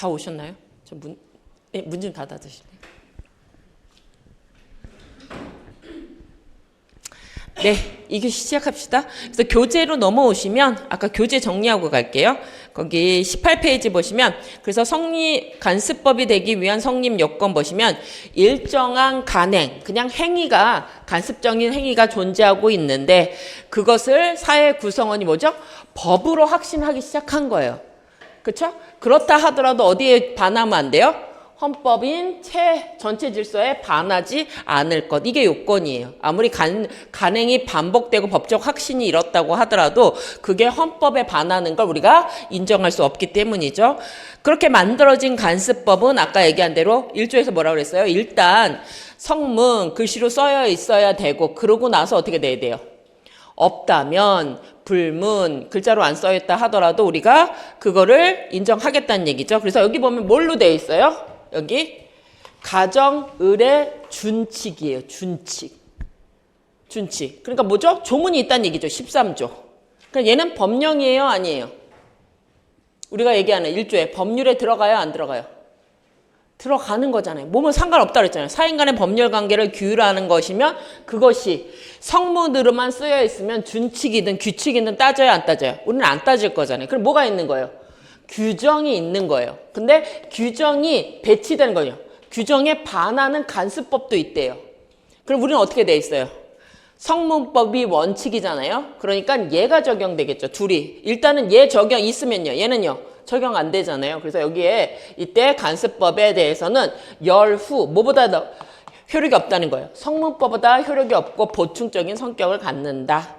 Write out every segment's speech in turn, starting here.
다 오셨나요? 네, 문 좀 닫아주실래요? 네, 이교 시작합시다. 그래서 교재로 넘어오시면 아까 교재 정리하고 갈게요. 거기 18페이지 보시면 그래서 성립 간습법이 되기 위한 성립 요건 보시면 일정한 간행, 그냥 행위가 간습적인 행위가 존재하고 있는데 그것을 사회 구성원이 뭐죠? 법으로 확신하기 시작한 거예요. 그렇죠? 그렇다 하더라도 어디에 반하면 안 돼요? 헌법인 전체 질서에 반하지 않을 것. 이게 요건이에요. 아무리 간행이 반복되고 법적 확신이 이렇다고 하더라도 그게 헌법에 반하는 걸 우리가 인정할 수 없기 때문이죠. 그렇게 만들어진 간습법은 아까 얘기한 대로 1조에서 뭐라고 그랬어요? 일단 성문 글씨로 써여 있어야 되고 그러고 나서 어떻게 돼야 돼요? 없다면 불문 글자로 안 써있다 하더라도 우리가 그거를 인정하겠다는 얘기죠. 그래서 여기 보면 뭘로 되어 있어요? 여기 가정, 의례, 준칙이에요. 준칙. 그러니까 뭐죠? 조문이 있다는 얘기죠. 13조. 그러니까 얘는 법령이에요? 아니에요? 우리가 얘기하는 1조에 법률에 들어가요? 안 들어가요? 들어가는 거잖아요. 뭐뭐 상관없다 그랬잖아요. 사인 간의 법률 관계를 규율하는 것이면 그것이 성문으로만 쓰여 있으면 준칙이든 규칙이든 따져요? 안 따져요? 우리는 안 따질 거잖아요. 그럼 뭐가 있는 거예요? 규정이 있는 거예요. 근데 규정이 배치되는 거예요. 규정에 반하는 간습법도 있대요. 그럼 우리는 어떻게 돼 있어요? 성문법이 원칙이잖아요. 그러니까 얘가 적용되겠죠. 둘이. 일단은 얘 적용 있으면요. 얘는요. 적용 안 되잖아요. 그래서 여기에 이때 간습법에 대해서는 열후 뭐보다 더 효력이 없다는 거예요. 성문법보다 효력이 없고 보충적인 성격을 갖는다.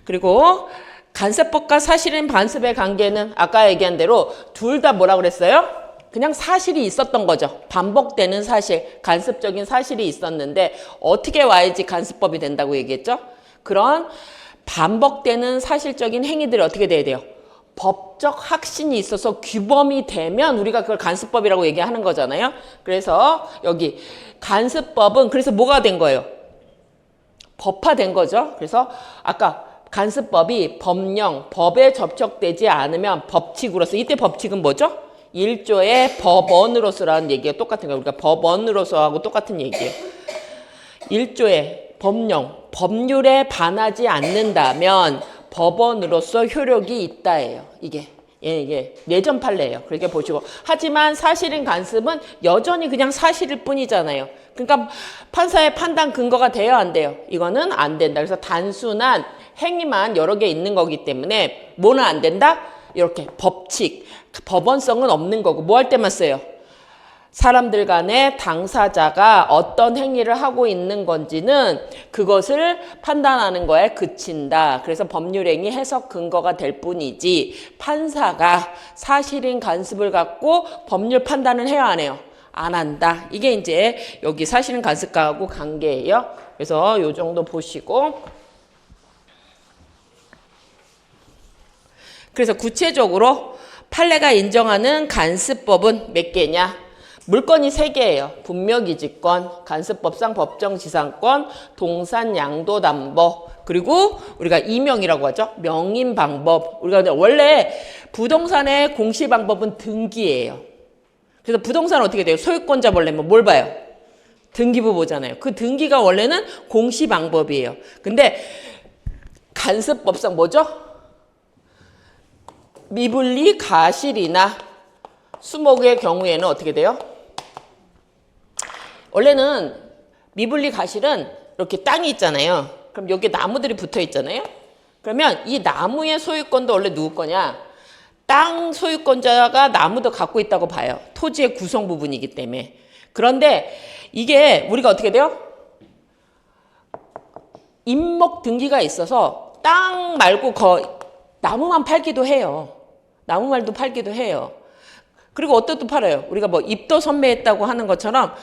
그리고 간습법과 사실인 반습의 관계는 아까 얘기한 대로 둘 다 뭐라고 그랬어요? 그냥 사실이 있었던 거죠. 반복되는 사실, 간습적인 사실이 있었는데 어떻게 와야지 간습법이 된다고 얘기했죠? 그런 반복되는 사실적인 행위들이 어떻게 돼야 돼요? 법적 확신이 있어서 규범이 되면 우리가 그걸 간습법이라고 얘기하는 거잖아요. 그래서 여기 간습법은 그래서 뭐가 된 거예요? 법화된 거죠. 그래서 아까 간습법이 법령, 법에 접촉되지 않으면 법칙으로서 이때 법칙은 뭐죠? 1조의 법원으로서라는 얘기가 똑같은 거예요. 그러니까 법원으로서하고 똑같은 얘기예요. 1조의 법령, 법률에 반하지 않는다면 법원으로서 효력이 있다예요. 이게 내전 판례예요. 그렇게 보시고 하지만 사실인 간습은 여전히 그냥 사실일 뿐이잖아요. 그러니까 판사의 판단 근거가 돼요, 안 돼요? 이거는 안 된다. 그래서 단순한 행위만 여러 개 있는 거기 때문에 뭐는 안 된다? 이렇게 법칙, 법원성은 없는 거고 뭐 할 때만 써요? 사람들 간에 당사자가 어떤 행위를 하고 있는 건지는 그것을 판단하는 거에 그친다. 그래서 법률행위 해석 근거가 될 뿐이지 판사가 사실인 간습을 갖고 법률 판단을 해야 안 해요? 안 한다. 이게 이제 여기 사실인 간습과하고 관계예요. 그래서 요 정도 보시고 그래서 구체적으로 판례가 인정하는 간습법은 몇 개냐? 물건이 3개예요. 분묘기지권, 간습법상 법정지상권, 동산양도담보, 그리고 우리가 이명이라고 하죠. 명인방법. 우리가 원래 부동산의 공시방법은 등기예요. 그래서 부동산은 어떻게 돼요? 소유권자 보려면 뭘 봐요? 등기부 보잖아요. 그 등기가 원래는 공시방법이에요. 근데 간습법상 뭐죠? 미분리 가실이나 수목의 경우에는 어떻게 돼요? 원래는 미분리 가실은 이렇게 땅이 있잖아요. 그럼 여기 나무들이 붙어 있잖아요. 그러면 이 나무의 소유권도 원래 누구 거냐? 땅 소유권자가 나무도 갖고 있다고 봐요. 토지의 구성 부분이기 때문에. 그런데 이게 우리가 어떻게 돼요? 임목 등기가 있어서 땅 말고 나무만 팔기도 해요. 나무말도 팔기도 해요. 그리고 어떤 또 팔아요. 우리가 뭐 입도 선매했다고 하는 것처럼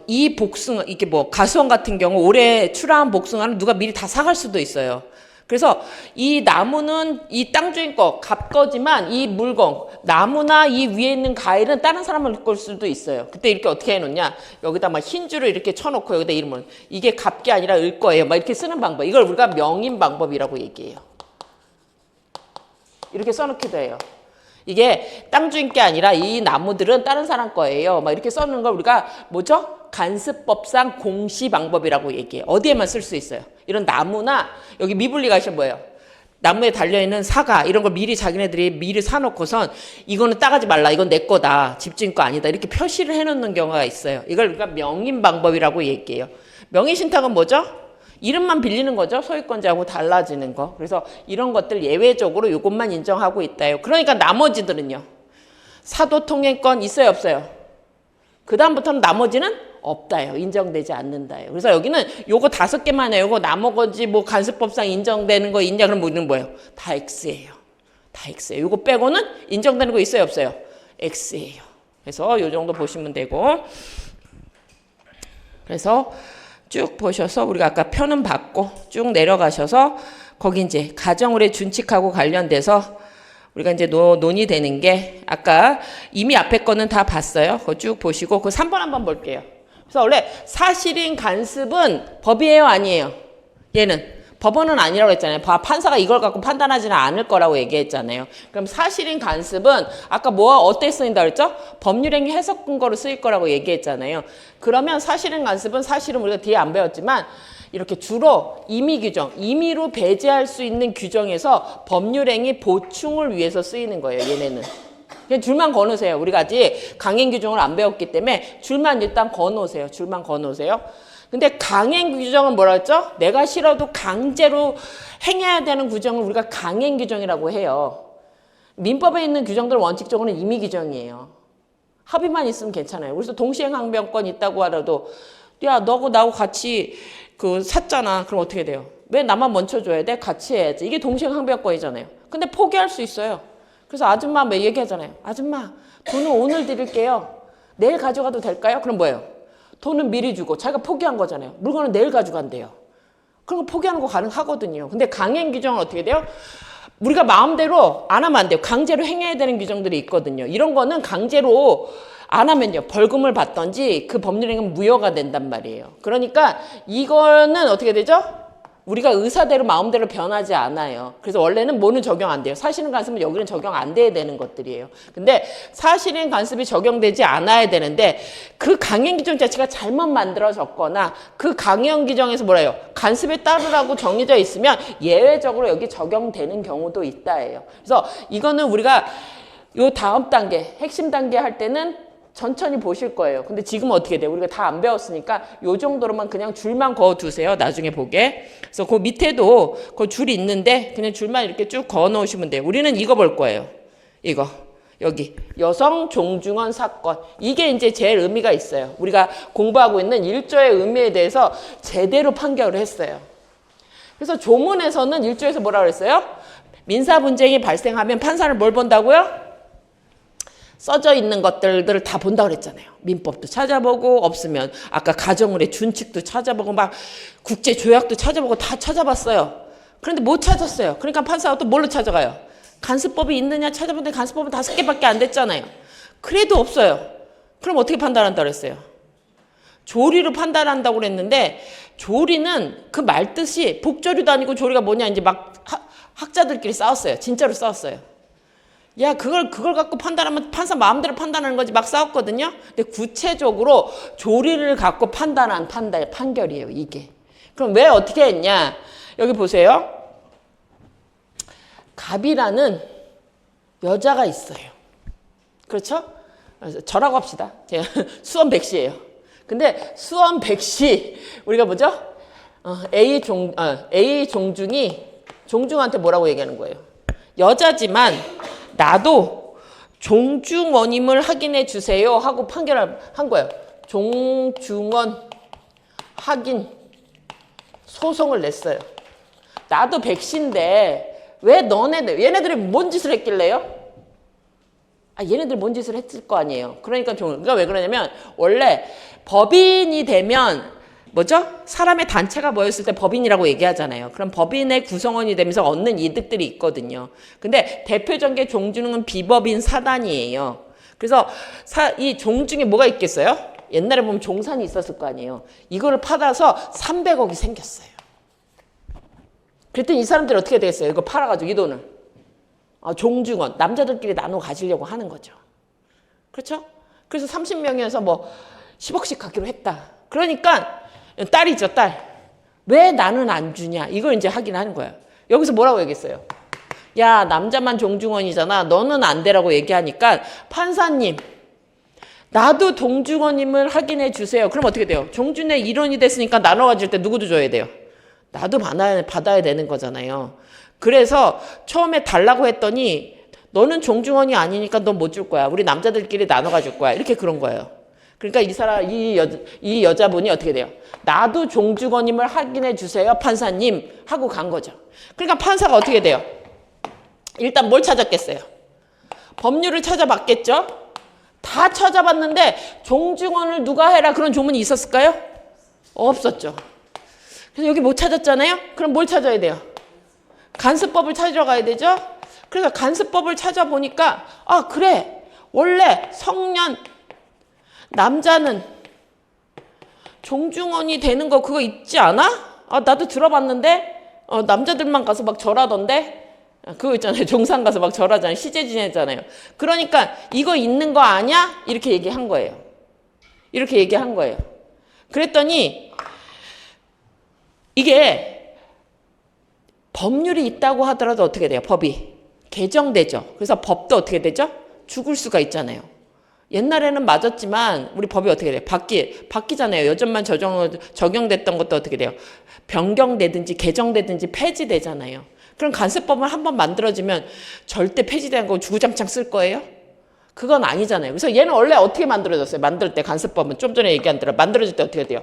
이 복숭아, 이게 뭐 가수원 같은 경우 올해 출하한 복숭아는 누가 미리 다 사갈 수도 있어요. 그래서 이 나무는 이 땅 주인 거, 갑 거지만 이 물건, 나무나 이 위에 있는 과일은 다른 사람을 걸 수도 있어요. 그때 이렇게 어떻게 해놓냐. 여기다 막 흰 줄을 이렇게 쳐놓고 여기다 이름을 이게 갑게 아니라 을 거예요. 막 이렇게 쓰는 방법. 이걸 우리가 명인 방법이라고 얘기해요. 이렇게 써놓기도 해요. 이게 땅 주인 게 아니라 이 나무들은 다른 사람 거예요. 막 이렇게 써놓은 걸 우리가 뭐죠? 간습법상 공시 방법이라고 얘기해요. 어디에만 쓸 수 있어요. 이런 나무나 여기 미분리가 하시면 뭐예요? 나무에 달려있는 사과 이런 걸 미리 자기네들이 미리 사놓고선 이거는 따가지 말라. 이건 내 거다. 집주인 거 아니다. 이렇게 표시를 해놓는 경우가 있어요. 이걸 우리가 명인 방법이라고 얘기해요. 명의신탁은 뭐죠? 이름만 빌리는 거죠. 소유권자하고 달라지는 거. 그래서 이런 것들 예외적으로 이것만 인정하고 있다요. 그러니까 나머지들은요. 사도 통행권 있어요, 없어요? 그 다음부터는 나머지는 없다요. 인정되지 않는다요. 그래서 여기는 요거 5개만 해요. 요거 나머지 뭐 간습법상 인정되는 거 있냐? 그럼 뭐예요? 다 X예요. 다 X예요. 요거 빼고는 인정되는 거 있어요, 없어요? X예요. 그래서 요 정도 보시면 되고. 그래서 쭉 보셔서 우리가 아까 표는 받고 쭉 내려가셔서 거기 이제 가정의뢰 준칙하고 관련돼서 우리가 이제 논의되는 게 아까 이미 앞에 거는 다 봤어요. 그거 쭉 보시고 그 3번 한번 볼게요. 그래서 원래 사실인 간습은 법이에요, 아니에요? 얘는 법원은 아니라고 했잖아요. 판사가 이걸 갖고 판단하지는 않을 거라고 얘기했잖아요. 그럼 사실인 간습은 아까 어때 쓰인다 그랬죠? 법률행위 해석 근거로 쓰일 거라고 얘기했잖아요. 그러면 사실인 간습은 사실은 우리가 뒤에 안 배웠지만 이렇게 주로 임의 규정, 임의로 배제할 수 있는 규정에서 법률행위 보충을 위해서 쓰이는 거예요, 얘네는. 그냥 줄만 거놓으세요. 우리가 아직 강행 규정을 안 배웠기 때문에 줄만 일단 거놓으세요. 줄만 거놓으세요. 근데 강행 규정은 뭐라 했죠? 내가 싫어도 강제로 행해야 되는 규정을 우리가 강행 규정이라고 해요. 민법에 있는 규정들은 원칙적으로는 임의 규정이에요. 합의만 있으면 괜찮아요. 그래서 동시행항변권 있다고 하더라도 야, 너하고 나하고 같이 샀잖아. 그럼 어떻게 돼요? 왜 나만 먼저 줘야 돼? 같이 해야지. 이게 동시행항변권이잖아요. 근데 포기할 수 있어요. 그래서 아줌마 얘기하잖아요. 아줌마, 돈은 오늘 드릴게요. 내일 가져가도 될까요? 그럼 뭐예요? 돈은 미리 주고 자기가 포기한 거잖아요. 물건은 내일 가져간대요. 그런 거 포기하는 거 가능하거든요. 근데 강행 규정은 어떻게 돼요? 우리가 마음대로 안 하면 안 돼요. 강제로 행해야 되는 규정들이 있거든요. 이런 거는 강제로 안 하면요. 벌금을 받던지 그 법률행위는 무효가 된단 말이에요. 그러니까 이거는 어떻게 되죠? 우리가 의사대로 마음대로 변하지 않아요. 그래서 원래는 뭐는 적용 안 돼요. 사실인 간습은 여기는 적용 안 돼야 되는 것들이에요. 근데 사실인 간습이 적용되지 않아야 되는데 그 강행 규정 자체가 잘못 만들어졌거나 그 강행 규정에서 뭐래요? 간습에 따르라고 정해져 있으면 예외적으로 여기 적용되는 경우도 있다예요. 그래서 이거는 우리가 요 다음 단계, 핵심 단계 할 때는 천천히 보실 거예요. 근데 지금은 어떻게 돼요? 우리가 다 안 배웠으니까 요 정도로만 그냥 줄만 그어 두세요. 나중에 보게. 그래서 그 밑에도 그 줄이 있는데 그냥 줄만 이렇게 쭉 그어 놓으시면 돼요. 우리는 이거 볼 거예요. 이거. 여기. 여성 종중언 사건. 이게 이제 제일 의미가 있어요. 우리가 공부하고 있는 1조의 의미에 대해서 제대로 판결을 했어요. 그래서 조문에서는 1조에서 뭐라고 그랬어요? 민사 분쟁이 발생하면 판사는 뭘 본다고요? 써져 있는 것들을 다 본다고 그랬잖아요. 민법도 찾아보고 없으면 아까 가정의뢰 준칙도 찾아보고 막 국제조약도 찾아보고 다 찾아봤어요. 그런데 못 찾았어요. 그러니까 판사가 또 뭘로 찾아가요? 간습법이 있느냐 찾아보는데 간습법은 5개밖에 안 됐잖아요. 그래도 없어요. 그럼 어떻게 판단한다고 그랬어요? 조리로 판단한다고 그랬는데 조리는 그 말 뜻이 복조리도 아니고 조리가 뭐냐 이제 막 학자들끼리 싸웠어요. 진짜로 싸웠어요. 야, 그걸 갖고 판단하면 판사 마음대로 판단하는 거지 막 싸웠거든요. 근데 구체적으로 조리를 갖고 판단한 판결이에요, 이게. 그럼 왜 어떻게 했냐? 여기 보세요. 갑이라는 여자가 있어요. 그렇죠? 저라고 합시다. 제가 수원 백씨예요. 근데 수원 백씨 우리가 뭐죠? A 종중이 종중한테 뭐라고 얘기하는 거예요? 여자지만 나도 종중원임을 확인해 주세요 하고 판결을 한 거예요. 종중원 확인 소송을 냈어요. 나도 백신데 왜 얘네들이 뭔 짓을 했길래요? 얘네들 뭔 짓을 했을 거 아니에요. 그러니까 왜 그러냐면 원래 법인이 되면 뭐죠? 사람의 단체가 모였을 때 법인이라고 얘기하잖아요. 그럼 법인의 구성원이 되면서 얻는 이득들이 있거든요. 근데 대표적인 게 종중은 비법인 사단이에요. 그래서 이 종중에 뭐가 있겠어요? 옛날에 보면 종산이 있었을 거 아니에요. 이거를 팔아서 300억이 생겼어요. 그랬더니 이 사람들이 어떻게 되겠어요? 이거 팔아가지고 이 돈을. 종중원, 남자들끼리 나눠 가지려고 하는 거죠. 그렇죠? 그래서 30명이어서 뭐 10억씩 갖기로 했다. 그러니까 딸이죠, 딸. 왜 나는 안 주냐? 이걸 이제 하긴 하는 거예요. 여기서 뭐라고 얘기했어요? 야, 남자만 종중원이잖아. 너는 안 되라고 얘기하니까 판사님, 나도 동중원임을 확인해 주세요. 그럼 어떻게 돼요? 종준의 일원이 됐으니까 나눠 가질 때 누구도 줘야 돼요? 나도 받아야 되는 거잖아요. 그래서 처음에 달라고 했더니 너는 종중원이 아니니까 너 못 줄 거야. 우리 남자들끼리 나눠 가질 거야. 이렇게 그런 거예요. 그러니까 이 여자분이 어떻게 돼요? 나도 종중원임을 확인해 주세요, 판사님 하고 간 거죠. 그러니까 판사가 어떻게 돼요? 일단 뭘 찾았겠어요? 법률을 찾아봤겠죠? 다 찾아봤는데 종중원을 누가 해라 그런 조문이 있었을까요? 없었죠. 그래서 여기 못 찾았잖아요? 그럼 뭘 찾아야 돼요? 간수법을 찾으러 가야 되죠? 그래서 간수법을 찾아보니까 그래, 원래 성년 남자는 종중원이 되는 거 그거 있지 않아? 나도 들어봤는데 남자들만 가서 막 절하던데 그거 있잖아요. 종상 가서 막 절하잖아요. 시제 지내잖아요. 그러니까 이거 있는 거 아냐? 이렇게 얘기한 거예요. 이렇게 얘기한 거예요. 그랬더니 이게 법률이 있다고 하더라도 어떻게 돼요? 법이 개정되죠. 그래서 법도 어떻게 되죠? 죽을 수가 있잖아요. 옛날에는 맞았지만 우리 법이 어떻게 돼요? 바뀌잖아요. 여전만 적용됐던 것도 어떻게 돼요? 변경되든지 개정되든지 폐지되잖아요. 그럼 간수법을 한번 만들어지면 절대 폐지된 거 주구장창 쓸 거예요? 그건 아니잖아요. 그래서 얘는 원래 어떻게 만들어졌어요? 만들 때 간수법은 좀 전에 얘기한 대로 만들어질 때 어떻게 돼요?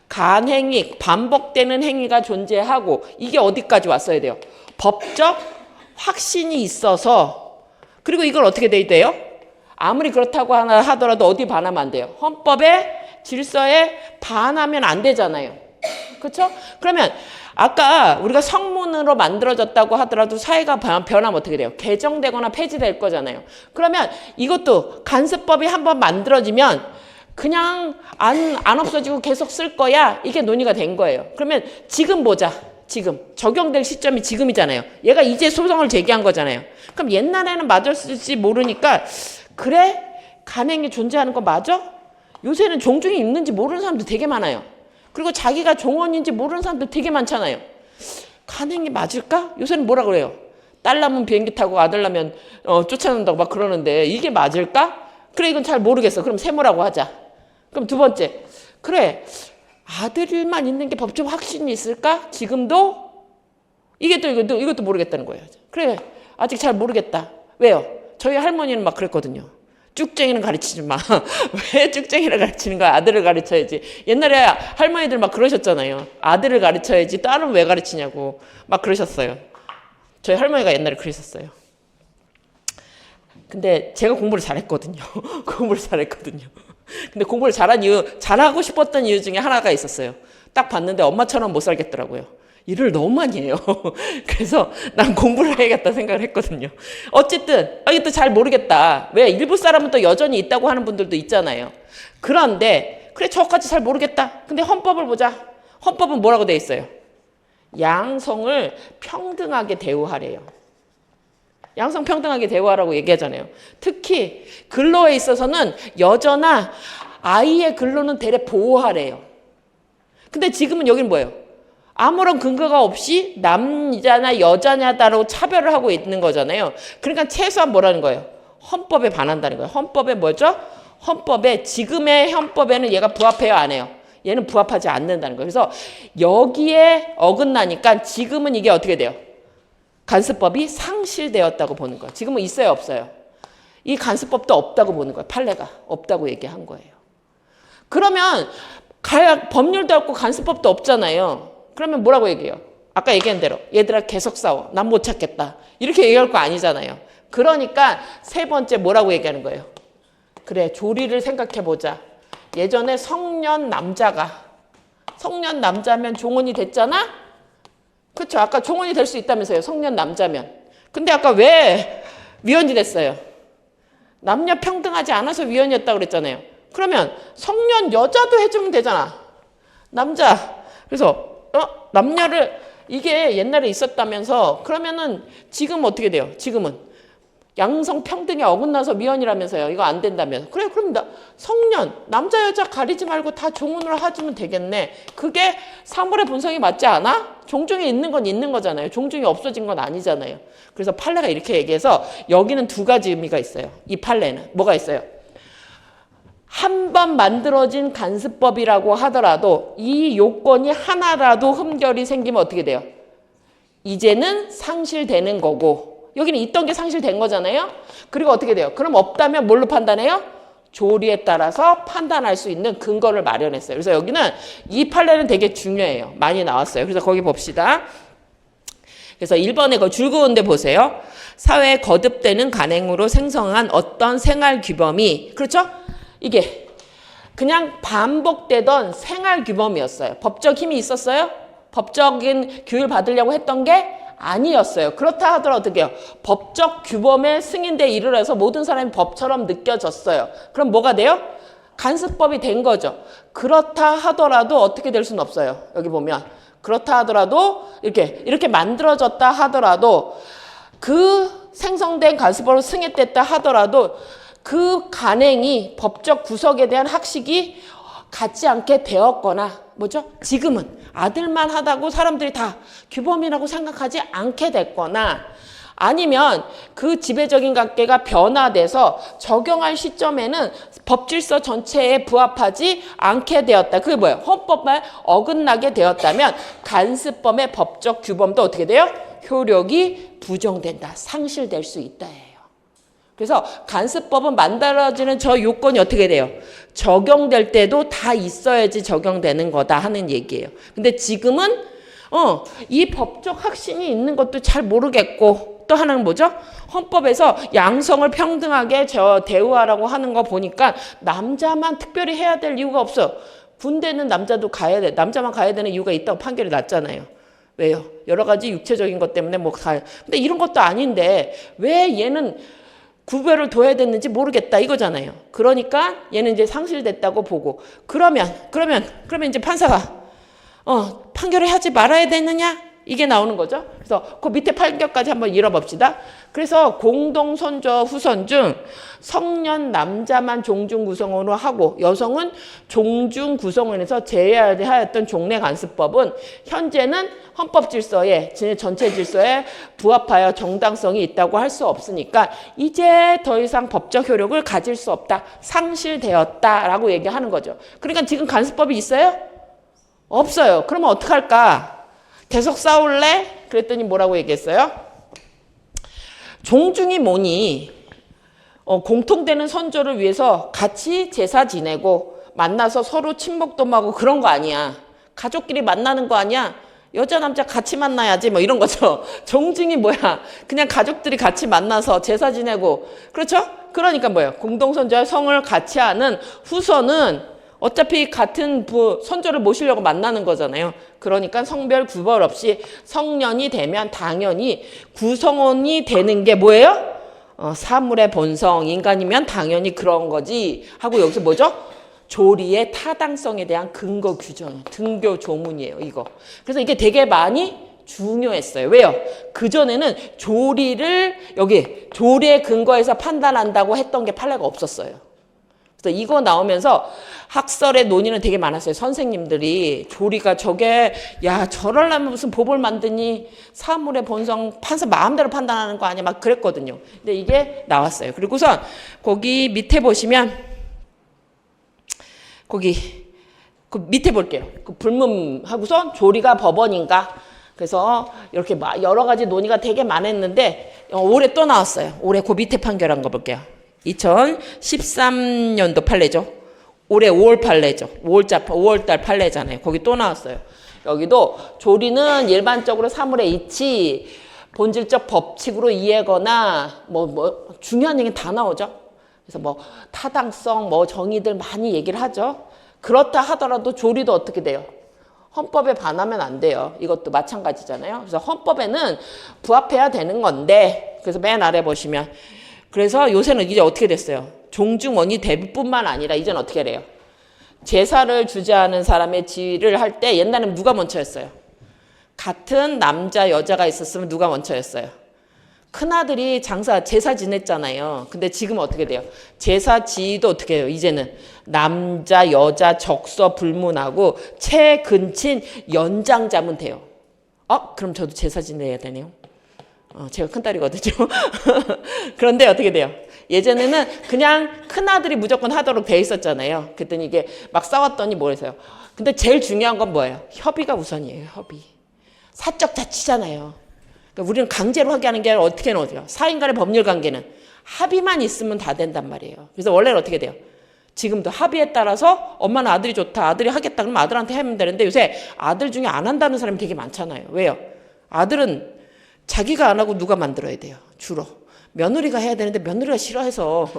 간행위, 반복되는 행위가 존재하고 이게 어디까지 왔어야 돼요? 법적 확신이 있어서 그리고 이걸 어떻게 돼야 돼요? 아무리 그렇다고 하더라도 어디 반하면 안 돼요? 헌법의 질서에 반하면 안 되잖아요. 그렇죠? 그러면 아까 우리가 성문으로 만들어졌다고 하더라도 사회가 변하면 어떻게 돼요? 개정되거나 폐지될 거잖아요. 그러면 이것도 간수법이 한번 만들어지면 그냥 안 없어지고 계속 쓸 거야. 이게 논의가 된 거예요. 그러면 지금 보자. 지금 적용될 시점이 지금이잖아요. 얘가 이제 소송을 제기한 거잖아요. 그럼 옛날에는 맞았을지 모르니까 그래? 간행이 존재하는 거 맞아? 요새는 종중이 있는지 모르는 사람도 되게 많아요. 그리고 자기가 종원인지 모르는 사람도 되게 많잖아요. 간행이 맞을까? 요새는 뭐라 그래요? 딸 낳으면 비행기 타고 아들 낳으면 쫓아낸다고 막 그러는데 이게 맞을까? 그래, 이건 잘 모르겠어. 그럼 세모라고 하자. 그럼 두 번째, 그래, 아들만 있는 게 법적 확신이 있을까? 지금도? 이게 또 이것도 모르겠다는 거예요. 그래, 아직 잘 모르겠다. 왜요? 저희 할머니는 막 그랬거든요. 쭉쟁이는 가르치지 마. 왜 쭉쟁이를 가르치는 거야? 아들을 가르쳐야지. 옛날에 할머니들 막 그러셨잖아요. 아들을 가르쳐야지 딸은 왜 가르치냐고 막 그러셨어요. 저희 할머니가 옛날에 그러셨어요. 근데 제가 공부를 잘했거든요. 공부를 잘했거든요. 근데 공부를 잘하고 싶었던 이유 중에 하나가 있었어요. 딱 봤는데 엄마처럼 못 살겠더라고요. 일을 너무 많이 해요. 그래서 난 공부를 해야겠다 생각을 했거든요. 어쨌든 이것도 잘 모르겠다. 왜? 일부 사람은 또 여전히 있다고 하는 분들도 있잖아요. 그런데 그래, 저까지 잘 모르겠다. 근데 헌법을 보자. 헌법은 뭐라고 돼 있어요? 양성을 평등하게 대우하래요. 양성 평등하게 대우하라고 얘기하잖아요. 특히 근로에 있어서는 여자나 아이의 근로는 대래 보호하래요. 근데 지금은 여기는 뭐예요? 아무런 근거가 없이 남자나 여자냐다로 차별을 하고 있는 거잖아요. 그러니까 최소한 뭐라는 거예요? 헌법에 반한다는 거예요. 헌법에 뭐죠? 헌법에, 지금의 헌법에는 얘가 부합해요, 안 해요? 얘는 부합하지 않는다는 거예요. 그래서 여기에 어긋나니까 지금은 이게 어떻게 돼요? 간수법이 상실되었다고 보는 거예요. 지금은 있어요, 없어요? 이 간수법도 없다고 보는 거예요. 판례가 없다고 얘기한 거예요. 그러면 법률도 없고 간수법도 없잖아요. 그러면 뭐라고 얘기해요? 아까 얘기한 대로 얘들아 계속 싸워. 난 못 찾겠다. 이렇게 얘기할 거 아니잖아요. 그러니까 세 번째 뭐라고 얘기하는 거예요? 그래, 조리를 생각해보자. 예전에 성년 남자면 종원이 됐잖아? 그렇죠. 아까 종원이 될 수 있다면서요. 성년 남자면. 근데 아까 왜 위헌이 됐어요? 남녀 평등하지 않아서 위헌이었다고 그랬잖아요. 그러면 성년 여자도 해주면 되잖아. 남자. 그래서 남녀를 이게 옛날에 있었다면서 그러면은 지금 어떻게 돼요? 지금은 양성평등에 어긋나서 미연이라면서요. 이거 안 된다면서. 그래, 그럼 성년, 남자 여자 가리지 말고 다 종운으로 하주면 되겠네. 그게 사물의 본성이 맞지 않아? 종중에 있는 건 있는 거잖아요. 종중이 없어진 건 아니잖아요. 그래서 판례가 이렇게 얘기해서 여기는 두 가지 의미가 있어요. 이 판례는. 뭐가 있어요? 한 번 만들어진 간습법이라고 하더라도 이 요건이 하나라도 흠결이 생기면 어떻게 돼요? 이제는 상실되는 거고, 여기는 있던 게 상실된 거잖아요. 그리고 어떻게 돼요? 그럼 없다면 뭘로 판단해요? 조리에 따라서 판단할 수 있는 근거를 마련했어요. 그래서 여기는 이 판례는 되게 중요해요. 많이 나왔어요. 그래서 거기 봅시다. 그래서 1번에 그 줄그은 데 보세요. 사회에 거듭되는 간행으로 생성한 어떤 생활 규범이, 그렇죠? 이게 그냥 반복되던 생활 규범이었어요. 법적 힘이 있었어요? 법적인 규율 받으려고 했던 게 아니었어요. 그렇다 하더라도 어떻게 해요? 법적 규범의 승인대에 이르러서 모든 사람이 법처럼 느껴졌어요. 그럼 뭐가 돼요? 간습법이 된 거죠. 그렇다 하더라도 어떻게 될 수는 없어요. 여기 보면 그렇다 하더라도 이렇게 만들어졌다 하더라도 그 생성된 간습법으로 승인됐다 하더라도 그 간행이 법적 구석에 대한 학식이 갖지 않게 되었거나 뭐죠? 지금은 아들만 하다고 사람들이 다 규범이라고 생각하지 않게 됐거나 아니면 그 지배적인 관계가 변화돼서 적용할 시점에는 법질서 전체에 부합하지 않게 되었다. 그게 뭐예요? 헌법에 어긋나게 되었다면 간습법의 법적 규범도 어떻게 돼요? 효력이 부정된다. 상실될 수 있다예요. 그래서 간습법은 만들어지는 저 요건이 어떻게 돼요? 적용될 때도 다 있어야지 적용되는 거다 하는 얘기예요. 근데 지금은 이 법적 확신이 있는 것도 잘 모르겠고 또 하나는 뭐죠? 헌법에서 양성을 평등하게 대우하라고 하는 거 보니까 남자만 특별히 해야 될 이유가 없어요. 군대는 남자도 가야 돼. 남자만 가야 되는 이유가 있다고 판결이 났잖아요. 왜요? 여러 가지 육체적인 것 때문에 뭐 가요. 근데 이런 것도 아닌데 왜 얘는 구별을 둬야 됐는지 모르겠다 이거잖아요. 그러니까 얘는 이제 상실됐다고 보고 그러면 이제 판사가 판결을 하지 말아야 되느냐? 이게 나오는 거죠. 그래서 그 밑에 판결까지 한번 읽어봅시다. 그래서 공동선조 후선 중 성년 남자만 종중 구성원으로 하고 여성은 종중 구성원에서 제외하였던 종례간습법은 현재는 헌법 질서에 전체 질서에 부합하여 정당성이 있다고 할 수 없으니까 이제 더 이상 법적 효력을 가질 수 없다. 상실되었다라고 얘기하는 거죠. 그러니까 지금 간습법이 있어요? 없어요. 그러면 어떡할까? 계속 싸울래? 그랬더니 뭐라고 얘기했어요? 종중이 뭐니? 공통되는 선조를 위해서 같이 제사 지내고 만나서 서로 친목도 하고 그런 거 아니야. 가족끼리 만나는 거 아니야. 여자 남자 같이 만나야지 뭐 이런 거죠. 종중이 뭐야? 그냥 가족들이 같이 만나서 제사 지내고 그렇죠? 그러니까 뭐예요? 공동선조와 성을 같이 하는 후손은 어차피 같은 선조를 모시려고 만나는 거잖아요. 그러니까 성별 구별 없이 성년이 되면 당연히 구성원이 되는 게 뭐예요? 사물의 본성, 인간이면 당연히 그런 거지 하고 여기서 뭐죠? 조리의 타당성에 대한 근거 규정, 등교 조문이에요. 이거. 그래서 이게 되게 많이 중요했어요. 왜요? 그전에는 조리를 조리의 근거에서 판단한다고 했던 게 판례가 없었어요. 그래서 이거 나오면서 학설의 논의는 되게 많았어요. 선생님들이 조리가 저게 저러려면 무슨 법을 만드니 사물의 본성 판사 마음대로 판단하는 거 아니야 막 그랬거든요. 근데 이게 나왔어요. 그리고선 거기 밑에 보시면 거기 그 밑에 볼게요. 그 불문하고선 조리가 법원인가. 그래서 이렇게 여러 가지 논의가 되게 많았는데 올해 또 나왔어요. 올해 그 밑에 판결한 거 볼게요. 2013년도 판례죠. 올해 5월 판례죠. 5월달 판례잖아요. 거기 또 나왔어요. 여기도 조리는 일반적으로 사물의 이치, 본질적 법칙으로 이해거나 중요한 얘기는 다 나오죠. 그래서 타당성, 정의들 많이 얘기를 하죠. 그렇다 하더라도 조리도 어떻게 돼요? 헌법에 반하면 안 돼요. 이것도 마찬가지잖아요. 그래서 헌법에는 부합해야 되는 건데, 그래서 맨 아래 보시면 그래서 요새는 이제 어떻게 됐어요? 종중원이 대부뿐만 아니라 이제는 어떻게 해요? 제사를 주재하는 사람의 지위를 할 때 옛날에는 누가 먼저였어요? 같은 남자 여자가 있었으면 누가 먼저였어요? 큰아들이 제사 지냈잖아요. 근데 지금 어떻게 돼요? 제사 지도 어떻게 해요? 이제는 남자, 여자, 적서 불문하고 채근친 연장자면 돼요. 그럼 저도 제사 지내야 되네요. 제가 큰딸이거든요. 그런데 어떻게 돼요? 예전에는 그냥 큰아들이 무조건 하도록 돼 있었잖아요. 그랬더니 이게 막 싸웠더니 뭐랬어요? 근데 제일 중요한 건 뭐예요? 협의가 우선이에요. 협의. 사적 자치잖아요. 그러니까 우리는 강제로 하게 하는 게 아니라 어떻게 넣어요? 사인 간의 법률 관계는 합의만 있으면 다 된단 말이에요. 그래서 원래는 어떻게 돼요? 지금도 합의에 따라서 엄마는 아들이 좋다. 아들이 하겠다. 그러면 아들한테 하면 되는데 요새 아들 중에 안 한다는 사람이 되게 많잖아요. 왜요? 아들은 자기가 안 하고 누가 만들어야 돼요. 주로. 며느리가 해야 되는데 며느리가 싫어해서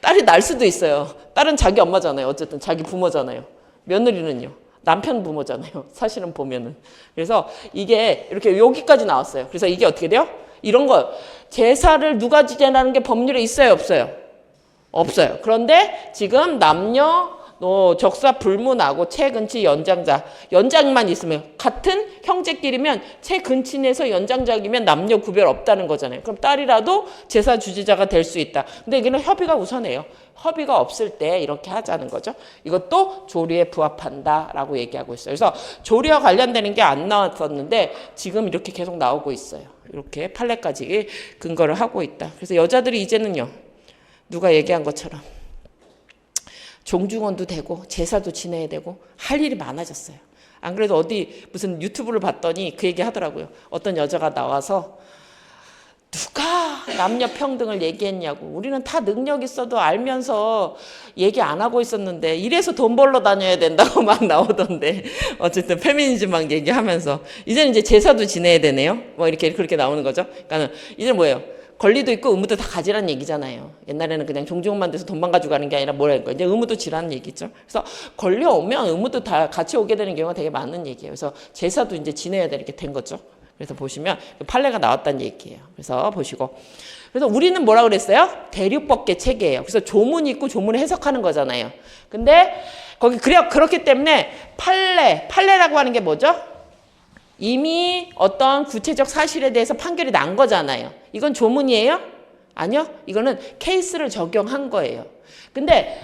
딸이 날 수도 있어요. 딸은 자기 엄마잖아요. 어쨌든 자기 부모잖아요. 며느리는요. 남편 부모잖아요. 사실은 보면은. 그래서 이게 이렇게 여기까지 나왔어요. 그래서 이게 어떻게 돼요? 이런 거 제사를 누가 지내라는 게 법률에 있어요? 없어요? 없어요. 그런데 지금 남녀 적사 불문하고 채근친 연장만 있으면 같은 형제끼리면 채근친에서 연장자이면 남녀 구별 없다는 거잖아요. 그럼 딸이라도 제사 주지자가 될 수 있다. 근데 여기는 협의가 우선이에요. 협의가 없을 때 이렇게 하자는 거죠. 이것도 조리에 부합한다라고 얘기하고 있어요. 그래서 조리와 관련되는 게 안 나왔었는데 지금 이렇게 계속 나오고 있어요. 이렇게 판례까지 근거를 하고 있다. 그래서 여자들이 이제는요. 누가 얘기한 것처럼 종중언도 되고 제사도 지내야 되고 할 일이 많아졌어요. 안 그래도 어디 무슨 유튜브를 봤더니 그 얘기 하더라고요. 어떤 여자가 나와서 누가 남녀 평등을 얘기했냐고. 우리는 다 능력 있어도 알면서 얘기 안 하고 있었는데 이래서 돈 벌러 다녀야 된다고 막 나오던데 어쨌든 페미니즘 막 얘기하면서 이제는 이제 제사도 지내야 되네요. 뭐 이렇게 그렇게 나오는 거죠. 그러니까 이제 뭐예요? 권리도 있고 의무도 다 가지라는 얘기잖아요. 옛날에는 그냥 종중만 돼서 돈만 가지고 가는 게 아니라 뭐랄까 이제 의무도 지라는 얘기죠. 그래서 권리 오면 의무도 다 같이 오게 되는 경우가 되게 많은 얘기예요. 그래서 제사도 이제 지내야 되게 된 거죠. 그래서 보시면 판례가 나왔다는 얘기예요. 그래서 보시고 그래서 우리는 뭐라 그랬어요? 대륙법계 체계예요. 그래서 조문이 있고 조문을 해석하는 거잖아요. 근데 거기 그렇기 때문에 판례라고 하는 게 뭐죠? 이미 어떤 구체적 사실에 대해서 판결이 난 거잖아요. 이건 조문이에요? 아니요. 이거는 케이스를 적용한 거예요. 근데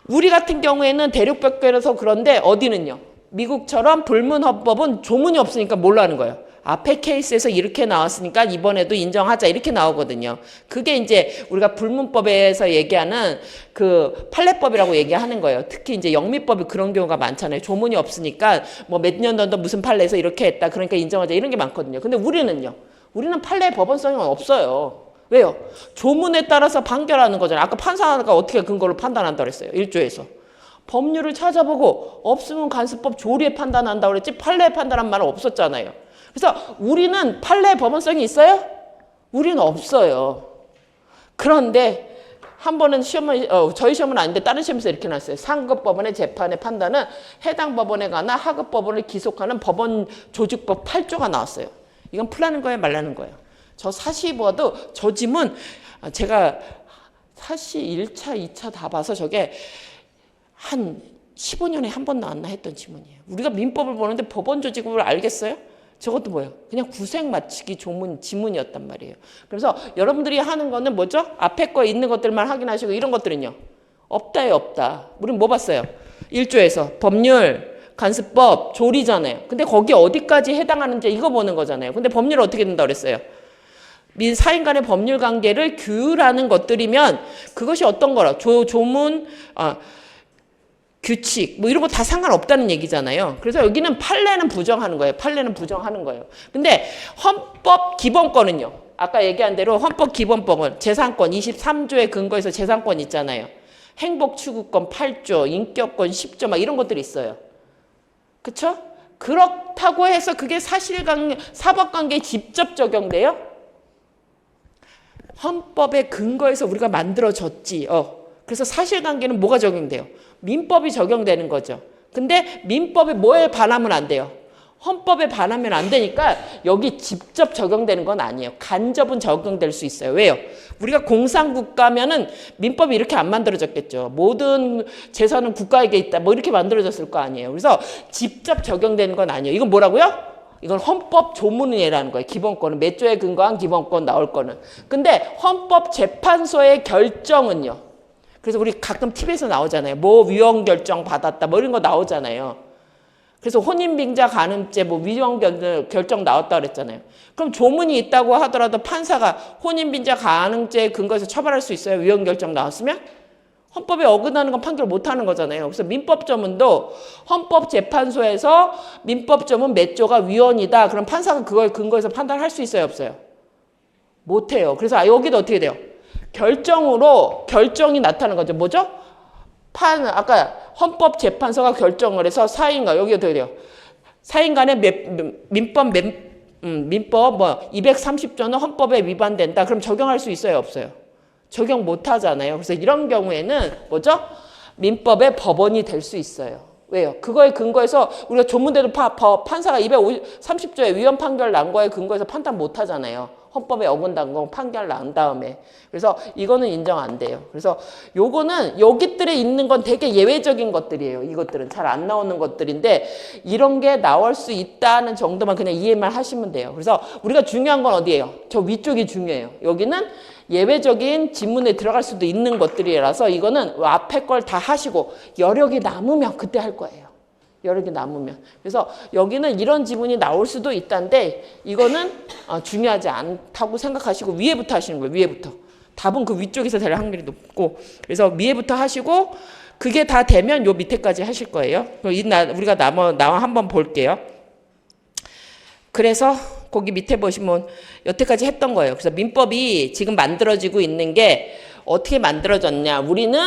우리 같은 경우에는 대륙법계라서 그런데 어디는요? 미국처럼 불문헌법은 조문이 없으니까 뭘로 하는 거예요? 앞에 케이스에서 이렇게 나왔으니까 이번에도 인정하자 이렇게 나오거든요. 그게 이제 우리가 불문법에서 얘기하는 그 판례법이라고 얘기하는 거예요. 특히 이제 영미법이 그런 경우가 많잖아요. 조문이 없으니까 뭐 몇 년 전도 무슨 판례에서 이렇게 했다. 그러니까 인정하자 이런 게 많거든요. 근데 우리는요. 우리는 판례 법원성이 없어요. 왜요? 조문에 따라서 판결하는 거잖아요. 아까 판사가 어떻게 근거를 판단한다고 그랬어요. 1조에서. 법률을 찾아보고 없으면 간수법 조리에 판단한다고 그랬지 판례에 판단한 말은 없었잖아요. 그래서 우리는 판례 법원성이 있어요? 우리는 없어요. 그런데 한 번은 저희 시험은 아닌데 다른 시험에서 이렇게 나왔어요. 상급 법원의 재판의 판단은 해당 법원에 관한 하급 법원을 기속하는 법원 조직법 8조가 나왔어요. 이건 풀라는 거예요, 말라는 거예요. 저 사시 보아도 저 지문 제가 사시 1차, 2차 다 봐서 저게 한 15년에 한 번 나왔나 했던 지문이에요. 우리가 민법을 보는데 법원 조직법을 알겠어요? 저것도 뭐예요? 그냥 구색 맞추기 지문이었단 말이에요. 그래서 여러분들이 하는 거는 뭐죠? 앞에 거에 있는 것들만 확인하시고 이런 것들은요. 없다요, 없다. 우리는 뭐 봤어요? 1조에서 법률, 간수법, 조리잖아요. 근데 거기 어디까지 해당하는지 이거 보는 거잖아요. 근데 법률 어떻게 된다고 그랬어요? 사인 간의 법률 관계를 규율하는 것들이면 그것이 어떤 거라? 조문, 규칙 뭐 이런 거 다 상관없다는 얘기잖아요. 그래서 여기는 판례는 부정하는 거예요. 판례는 부정하는 거예요. 근데 헌법 기본권은요. 아까 얘기한 대로 헌법 기본법은 재산권 23조에 근거해서 재산권 있잖아요. 행복 추구권 8조, 인격권 10조 막 이런 것들이 있어요. 그렇죠? 그렇다고 해서 그게 사법관계에 직접 적용돼요? 헌법의 근거에서 우리가 만들어졌지. 그래서 사실관계는 뭐가 적용돼요? 민법이 적용되는 거죠. 근데 민법이 뭐에 반하면 안 돼요? 헌법에 반하면 안 되니까 여기 직접 적용되는 건 아니에요. 간접은 적용될 수 있어요. 왜요? 우리가 공산국가면은 민법이 이렇게 안 만들어졌겠죠. 모든 재산은 국가에게 있다. 뭐 이렇게 만들어졌을 거 아니에요. 그래서 직접 적용되는 건 아니에요. 이건 뭐라고요? 이건 헌법 조문이라는 거예요. 기본권은 몇 조에 근거한 기본권 나올 거는. 근데 헌법재판소의 결정은요. 그래서 우리 가끔 TV에서 나오잖아요. 뭐 위헌 결정 받았다 뭐 이런 거 나오잖아요. 그래서 혼인빙자 간음죄 뭐 위헌 결정 나왔다 그랬잖아요. 그럼 조문이 있다고 하더라도 판사가 혼인빙자 간음죄에 근거해서 처벌할 수 있어요? 위헌 결정 나왔으면? 헌법에 어긋나는 건 판결 못하는 거잖아요. 그래서 민법조문도 헌법재판소에서 민법조문 몇 조가 위헌이다. 그럼 판사가 그걸 근거해서 판단할 수 있어요? 없어요? 못해요. 그래서 여기도 어떻게 돼요? 결정으로 결정이 나타나는 거죠. 뭐죠? 아까 헌법재판소가 결정을 해서 사인간 여기 어떻게 돼요? 사인간의 민법 230조는 헌법에 위반된다. 그럼 적용할 수 있어요? 없어요? 적용 못 하잖아요. 그래서 이런 경우에는 뭐죠? 민법의 법원이 될 수 있어요. 왜요? 그거에 근거해서 우리가 조문대도 판사가 230조의 위헌 판결 난 거에 근거해서 판단 못 하잖아요. 헌법에 어긋난 거 판결 난 다음에. 그래서 이거는 인정 안 돼요. 그래서 요거는 여기들에 있는 건 되게 예외적인 것들이에요. 이것들은 잘 안 나오는 것들인데 이런 게 나올 수 있다는 정도만 그냥 이해만 하시면 돼요. 그래서 우리가 중요한 건 어디예요? 저 위쪽이 중요해요. 여기는 예외적인 지문에 들어갈 수도 있는 것들이라서 이거는 앞에 걸 다 하시고 여력이 남으면 그때 할 거예요. 여력이 남으면. 그래서 여기는 이런 지문이 나올 수도 있다는데 이거는 중요하지 않다고 생각하시고 위에부터 하시는 거예요. 위에부터. 답은 그 위쪽에서 될 확률이 높고 그래서 위에부터 하시고 그게 다 되면 요 밑에까지 하실 거예요. 우리가 나와 한번 볼게요. 그래서 거기 밑에 보시면 여태까지 했던 거예요. 그래서 민법이 지금 만들어지고 있는 게 어떻게 만들어졌냐. 우리는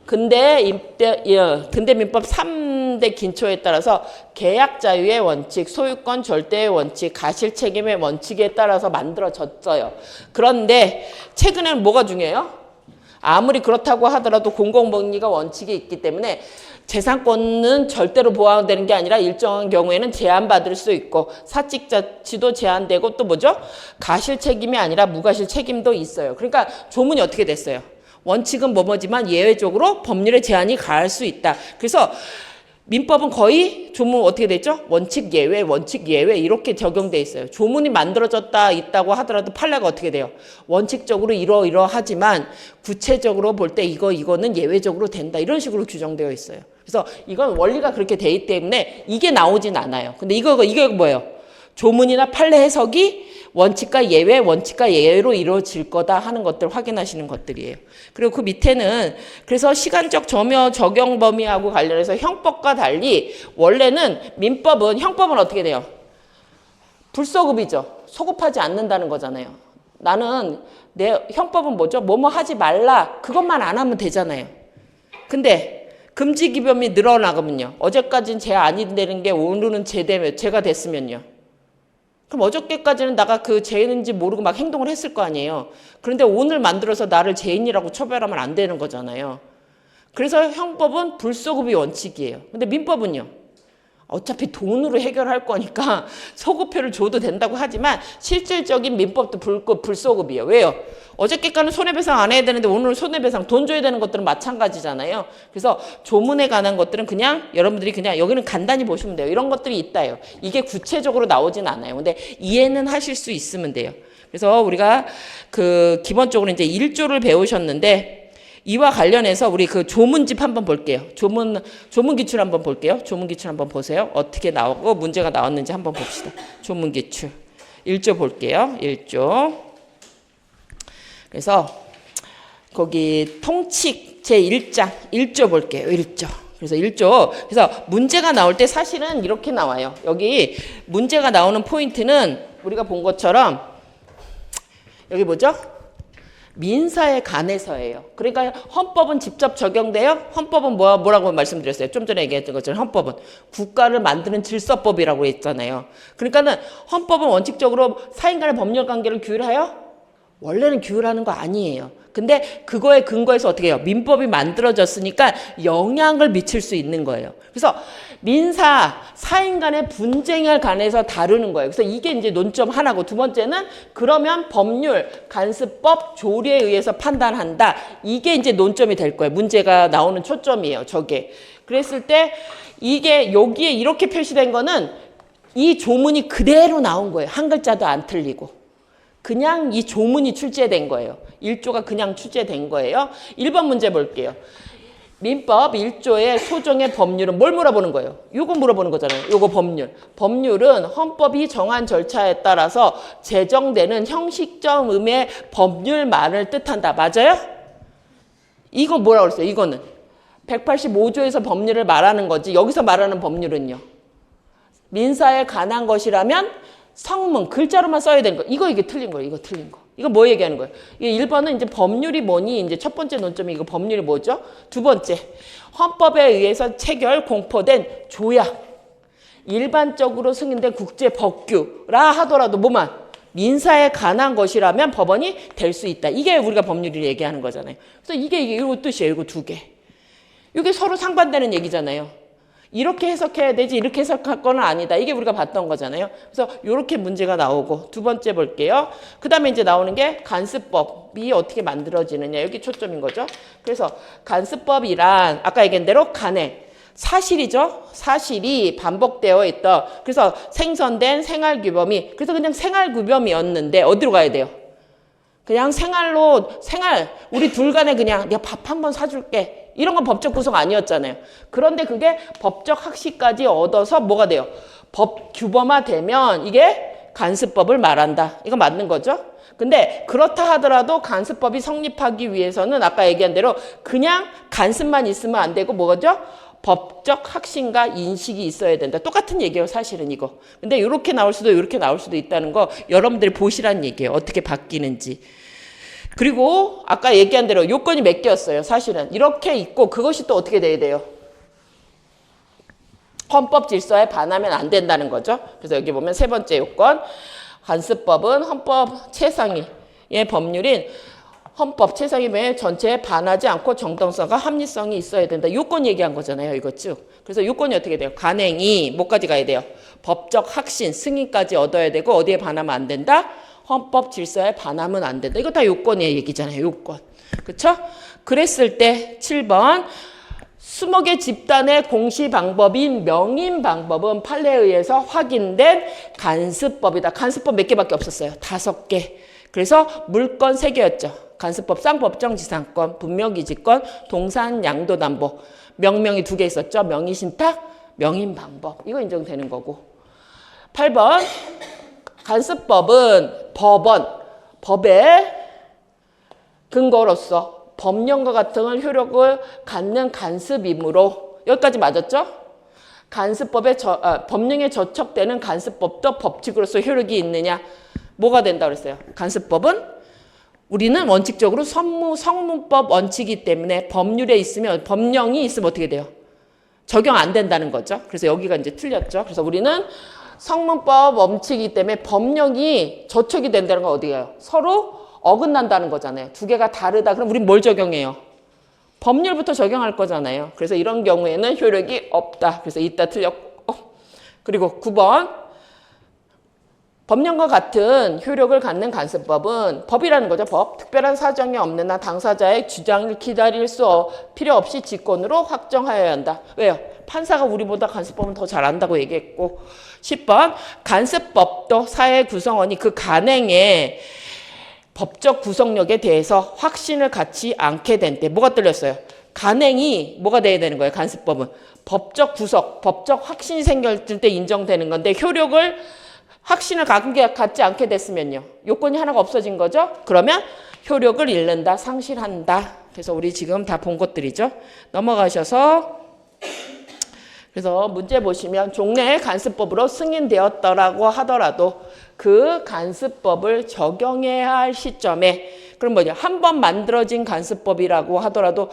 근대 민법 3대 긴초에 따라서 계약 자유의 원칙, 소유권 절대의 원칙, 가실 책임의 원칙에 따라서 만들어졌어요. 그런데 최근에는 뭐가 중요해요? 아무리 그렇다고 하더라도 공공복리가 원칙이 있기 때문에 재산권은 절대로 보호되는 게 아니라 일정한 경우에는 제한받을 수 있고 사직자치도 제한되고 또 뭐죠? 가실 책임이 아니라 무가실 책임도 있어요. 그러니까 조문이 어떻게 됐어요? 원칙은 뭐뭐지만 예외적으로 법률의 제한이 가할 수 있다. 그래서 민법은 거의 조문 어떻게 됐죠? 원칙 예외, 원칙 예외 이렇게 적용돼 있어요. 조문이 만들어졌다 있다고 하더라도 판례가 어떻게 돼요? 원칙적으로 이러하지만 구체적으로 볼 때 이거는 예외적으로 된다. 이런 식으로 규정되어 있어요. 그래서 이건 원리가 그렇게 돼 있기 때문에 이게 나오진 않아요. 근데 이게 뭐예요? 조문이나 판례 해석이 원칙과 예외, 원칙과 예외로 이루어질 거다 하는 것들 확인하시는 것들이에요. 그리고 그 밑에는 그래서 시간적 적용 범위하고 관련해서 형법과 달리 원래는 형법은 어떻게 돼요? 불소급이죠. 소급하지 않는다는 거잖아요. 나는 내 형법은 뭐죠? 뭐뭐 하지 말라. 그것만 안 하면 되잖아요. 근데 금지기범이 늘어나거든요. 어제까지는 죄 아니되는 게 오늘은 죄가 됐으면요. 그럼 어저께까지는 내가 그 죄인인지 모르고 막 행동을 했을 거 아니에요. 그런데 오늘 만들어서 나를 죄인이라고 처벌하면 안 되는 거잖아요. 그래서 형법은 불소급이 원칙이에요. 근데 민법은요. 어차피 돈으로 해결할 거니까 소급표를 줘도 된다고 하지만 실질적인 민법도 불소급이에요. 왜요? 어저께까지는 손해배상 안 해야 되는데 오늘은 손해배상 돈 줘야 되는 것들은 마찬가지잖아요. 그래서 조문에 관한 것들은 그냥 여러분들이 그냥 여기는 간단히 보시면 돼요. 이런 것들이 있다요. 이게 구체적으로 나오진 않아요. 근데 이해는 하실 수 있으면 돼요. 그래서 우리가 기본적으로 이제 1조를 배우셨는데 이와 관련해서 우리 그 조문집 한번 볼게요. 조문 기출 한번 볼게요. 조문 기출 한번 보세요. 어떻게 나오고 문제가 나왔는지 한번 봅시다. 조문 기출 1조 볼게요. 1조. 그래서 거기 통칙 제1장 1조 볼게요. 1조. 그래서 1조. 그래서 문제가 나올 때 사실은 이렇게 나와요. 여기 문제가 나오는 포인트는 우리가 본 것처럼 여기 뭐죠? 민사에 관해서예요. 그러니까 헌법은 직접 적용돼요. 헌법은 뭐라고 말씀드렸어요. 좀 전에 얘기했던 것처럼 헌법은 국가를 만드는 질서법이라고 했잖아요. 그러니까는 헌법은 원칙적으로 사인 간의 법률 관계를 규율하여 원래는 규율하는 거 아니에요. 근데 그거에 근거해서 어떻게 해요? 민법이 만들어졌으니까 영향을 미칠 수 있는 거예요. 그래서 민사, 사인 간의 분쟁에 관해서 다루는 거예요. 그래서 이게 이제 논점 하나고 두 번째는 그러면 법률, 간습법, 조리에 의해서 판단한다. 이게 이제 논점이 될 거예요. 문제가 나오는 초점이에요. 저게. 그랬을 때 이게 여기에 이렇게 표시된 거는 이 조문이 그대로 나온 거예요. 한 글자도 안 틀리고. 그냥 이 조문이 출제된 거예요. 1조가 그냥 출제된 거예요. 1번 문제 볼게요. 민법 1조의 소정의 법률은 뭘 물어보는 거예요? 요거 물어보는 거잖아요. 요거 법률. 법률은 헌법이 정한 절차에 따라서 제정되는 형식적 의미의 법률만을 뜻한다. 맞아요? 이거 뭐라고 그랬어요? 이거는 185조에서 법률을 말하는 거지. 여기서 말하는 법률은요. 민사에 관한 것이라면 성문, 글자로만 써야 되는 거. 이게 틀린 거예요. 이거 틀린 거. 이거 뭐 얘기하는 거예요? 이게 1번은 이제 법률이 뭐니? 이제 첫 번째 논점이 이거 법률이 뭐죠? 두 번째, 헌법에 의해서 체결, 공포된 조약, 일반적으로 승인된 국제 법규라 하더라도 뭐만? 민사에 관한 것이라면 법원이 될 수 있다. 이게 우리가 법률을 얘기하는 거잖아요. 그래서 이게 이거 뜻이에요. 이거 두 개. 이게 서로 상반되는 얘기잖아요. 이렇게 해석해야 되지 이렇게 해석할 건 아니다. 이게 우리가 봤던 거잖아요. 그래서 이렇게 문제가 나오고 두 번째 볼게요. 그 다음에 이제 나오는 게 간습법이 어떻게 만들어지느냐. 여기 초점인 거죠. 그래서 간습법이란 아까 얘기한 대로 간행, 사실이죠. 사실이 반복되어 있다. 그래서 생성된 생활규범이 그래서 그냥 생활규범이었는데 어디로 가야 돼요? 그냥 생활 우리 둘 간에 그냥 내가 밥 한 번 사줄게. 이런 건 법적 구성 아니었잖아요. 그런데 그게 법적 학식까지 얻어서 뭐가 돼요? 법 규범화되면 이게 간습법을 말한다. 이거 맞는 거죠? 근데 그렇다 하더라도 간습법이 성립하기 위해서는 아까 얘기한 대로 그냥 간습만 있으면 안 되고 뭐죠? 법적 학식과 인식이 있어야 된다. 똑같은 얘기예요, 사실은 이거. 근데 이렇게 나올 수도 이렇게 나올 수도 있다는 거 여러분들이 보시라는 얘기예요. 어떻게 바뀌는지. 그리고 아까 얘기한 대로 요건이 몇 개였어요. 사실은 이렇게 있고 그것이 또 어떻게 돼야 돼요? 헌법 질서에 반하면 안 된다는 거죠. 그래서 여기 보면 세 번째 요건, 간습법은 헌법 최상위의 법률인 헌법 최상위의 전체에 반하지 않고 정당성과 합리성이 있어야 된다. 요건 얘기한 거잖아요. 이거 쭉. 그래서 요건이 어떻게 돼요? 간행이 뭐까지 가야 돼요? 법적 확신, 승인까지 얻어야 되고 어디에 반하면 안 된다? 헌법 질서에 반하면 안 된다. 이거 다 요건의 얘기잖아요. 요건. 그렇죠? 그랬을 때 7번 20개 집단의 공시 방법인 명인 방법은 판례에 의해서 확인된 간습법이다. 간습법 몇 개밖에 없었어요. 5개. 그래서 물권 3개였죠. 간습법, 쌍법정 지상권, 분명기지권, 동산 양도담보. 명명이 2개 있었죠. 명의신탁, 명인 방법. 이거 인정되는 거고. 8번 간습법은 법의 근거로서 법령과 같은 효력을 갖는 간습이므로 여기까지 맞았죠? 간습법에 법령에 저촉되는 간습법도 법칙으로서 효력이 있느냐? 뭐가 된다고 그랬어요? 간습법은 우리는 원칙적으로 성문법 원칙이기 때문에 법률에 있으면 법령이 있으면 어떻게 돼요? 적용 안 된다는 거죠. 그래서 여기가 이제 틀렸죠. 그래서 우리는 성문법 원칙이기 때문에 법령이 저촉이 된다는 건 어디예요? 서로 어긋난다는 거잖아요. 두 개가 다르다. 그럼 우린 뭘 적용해요? 법률부터 적용할 거잖아요. 그래서 이런 경우에는 효력이 없다. 그래서 이따 틀렸고. 그리고 9번 법령과 같은 효력을 갖는 간습법은 법이라는 거죠. 법. 특별한 사정이 없는 한 당사자의 주장을 기다릴 수 필요 없이 직권으로 확정하여야 한다. 왜요? 판사가 우리보다 간습법은 더 잘한다고 얘기했고. 10번 간습법도 사회 구성원이 그 간행의 법적 구성력에 대해서 확신을 갖지 않게 된 때 뭐가 떨렸어요? 간행이 뭐가 돼야 되는 거예요? 간습법은 법적 구속, 법적 확신이 생겼을 때 인정되는 건데 효력을 확신을 갖지 않게 됐으면요. 요건이 하나가 없어진 거죠. 그러면 효력을 잃는다, 상실한다. 그래서 우리 지금 다 본 것들이죠. 넘어가셔서 그래서 문제 보시면 종래의 간습법으로 승인되었더라고 하더라도 그 간습법을 적용해야 할 시점에 그럼 뭐냐? 한 번 만들어진 간습법이라고 하더라도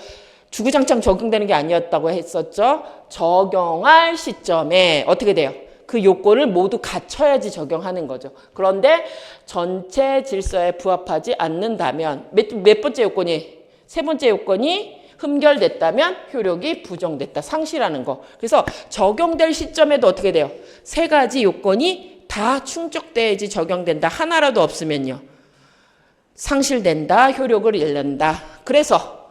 주구장창 적용되는 게 아니었다고 했었죠. 적용할 시점에 어떻게 돼요? 그 요건을 모두 갖춰야지 적용하는 거죠. 그런데 전체 질서에 부합하지 않는다면 몇 번째 요건이? 세 번째 요건이 흠결됐다면 효력이 부정됐다. 상실하는 거. 그래서 적용될 시점에도 어떻게 돼요? 세 가지 요건이 다 충족돼야지 적용된다. 하나라도 없으면요. 상실된다. 효력을 잃는다. 그래서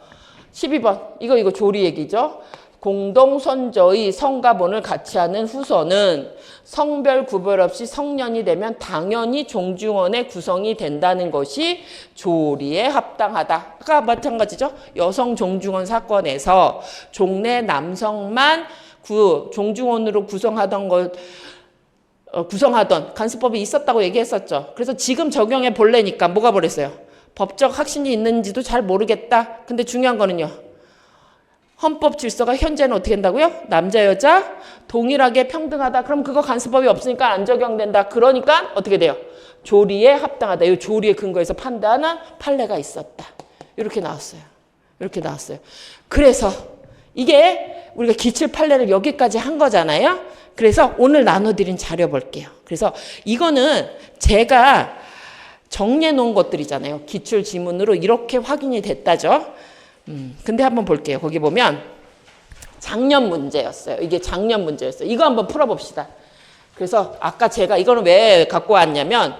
12번. 이거 조리 얘기죠. 공동선조의 성과 본을 같이 하는 후손은 성별 구별 없이 성년이 되면 당연히 종중원의 구성이 된다는 것이 조리에 합당하다. 아까 마찬가지죠. 여성 종중원 사건에서 종내 남성만 종중원으로 구성하던 간수법이 있었다고 얘기했었죠. 그래서 지금 적용해 볼래니까 뭐가 버렸어요? 법적 확신이 있는지도 잘 모르겠다. 근데 중요한 거는요. 헌법 질서가 현재는 어떻게 된다고요? 남자 여자 동일하게 평등하다. 그럼 그거 간수법이 없으니까 안 적용된다. 그러니까 어떻게 돼요? 조리에 합당하다. 이 조리에 근거해서 판단한 판례가 있었다. 이렇게 나왔어요. 이렇게 나왔어요. 그래서 이게 우리가 기출 판례를 여기까지 한 거잖아요. 그래서 오늘 나눠드린 자료 볼게요. 그래서 이거는 제가 정리해 놓은 것들이잖아요. 기출 지문으로 이렇게 확인이 됐다죠. 근데 한번 볼게요. 거기 보면 작년 문제였어요. 이게 작년 문제였어요. 이거 한번 풀어봅시다. 그래서 아까 제가 이거는 왜 갖고 왔냐면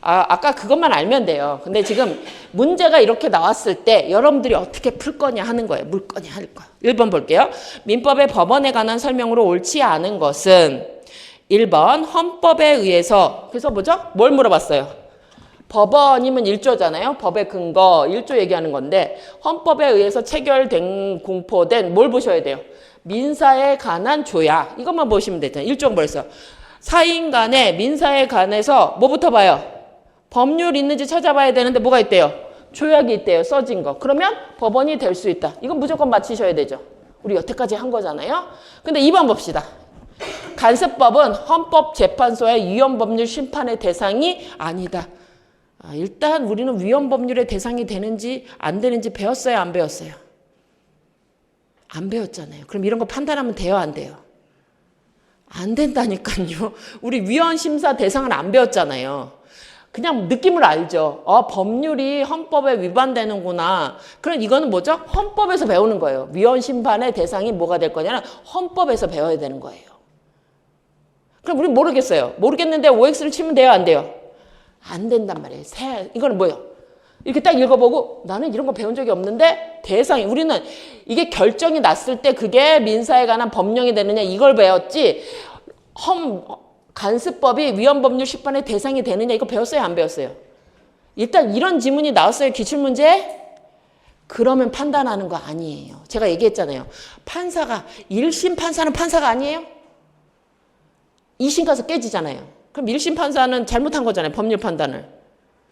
아까 그것만 알면 돼요. 근데 지금 문제가 이렇게 나왔을 때 여러분들이 어떻게 풀 거냐 하는 거예요. 물 거냐 할 거야. 1번 볼게요. 민법의 법원에 관한 설명으로 옳지 않은 것은 1번 헌법에 의해서 그래서 뭐죠? 뭘 물어봤어요? 법원이면 1조잖아요. 법의 근거 1조 얘기하는 건데 헌법에 의해서 체결된 공포된 뭘 보셔야 돼요? 민사에 관한 조약. 이것만 보시면 되잖아요. 1조는 뭐였어요? 사인 간에 민사에 관해서 뭐부터 봐요? 법률 있는지 찾아봐야 되는데 뭐가 있대요? 조약이 있대요. 써진 거. 그러면 법원이 될 수 있다. 이건 무조건 맞히셔야 되죠. 우리 여태까지 한 거잖아요. 근데 2번 봅시다. 간섭법은 헌법재판소의 위헌법률 심판의 대상이 아니다. 일단 우리는 위헌법률의 대상이 되는지 안 되는지 배웠어요? 안 배웠어요? 안 배웠잖아요. 그럼 이런 거 판단하면 돼요? 안 돼요? 안 된다니까요. 우리 위헌심사 대상을 안 배웠잖아요. 그냥 느낌을 알죠. 법률이 헌법에 위반되는구나. 그럼 이거는 뭐죠? 헌법에서 배우는 거예요. 위헌심판의 대상이 뭐가 될 거냐는 헌법에서 배워야 되는 거예요. 그럼 우리 모르겠어요. 모르겠는데 OX를 치면 돼요? 안 돼요? 안 된단 말이에요. 이거는 뭐예요? 이렇게 딱 읽어보고 나는 이런 거 배운 적이 없는데 대상이 우리는 이게 결정이 났을 때 그게 민사에 관한 법령이 되느냐 이걸 배웠지 간습법이 위헌법률 심판의 대상이 되느냐 이거 배웠어요? 안 배웠어요? 일단 이런 지문이 나왔어요. 기출문제? 그러면 판단하는 거 아니에요. 제가 얘기했잖아요. 판사가 1심 판사는 판사가 아니에요? 2심 가서 깨지잖아요. 그럼 1심 판사는 잘못한 거잖아요. 법률 판단을.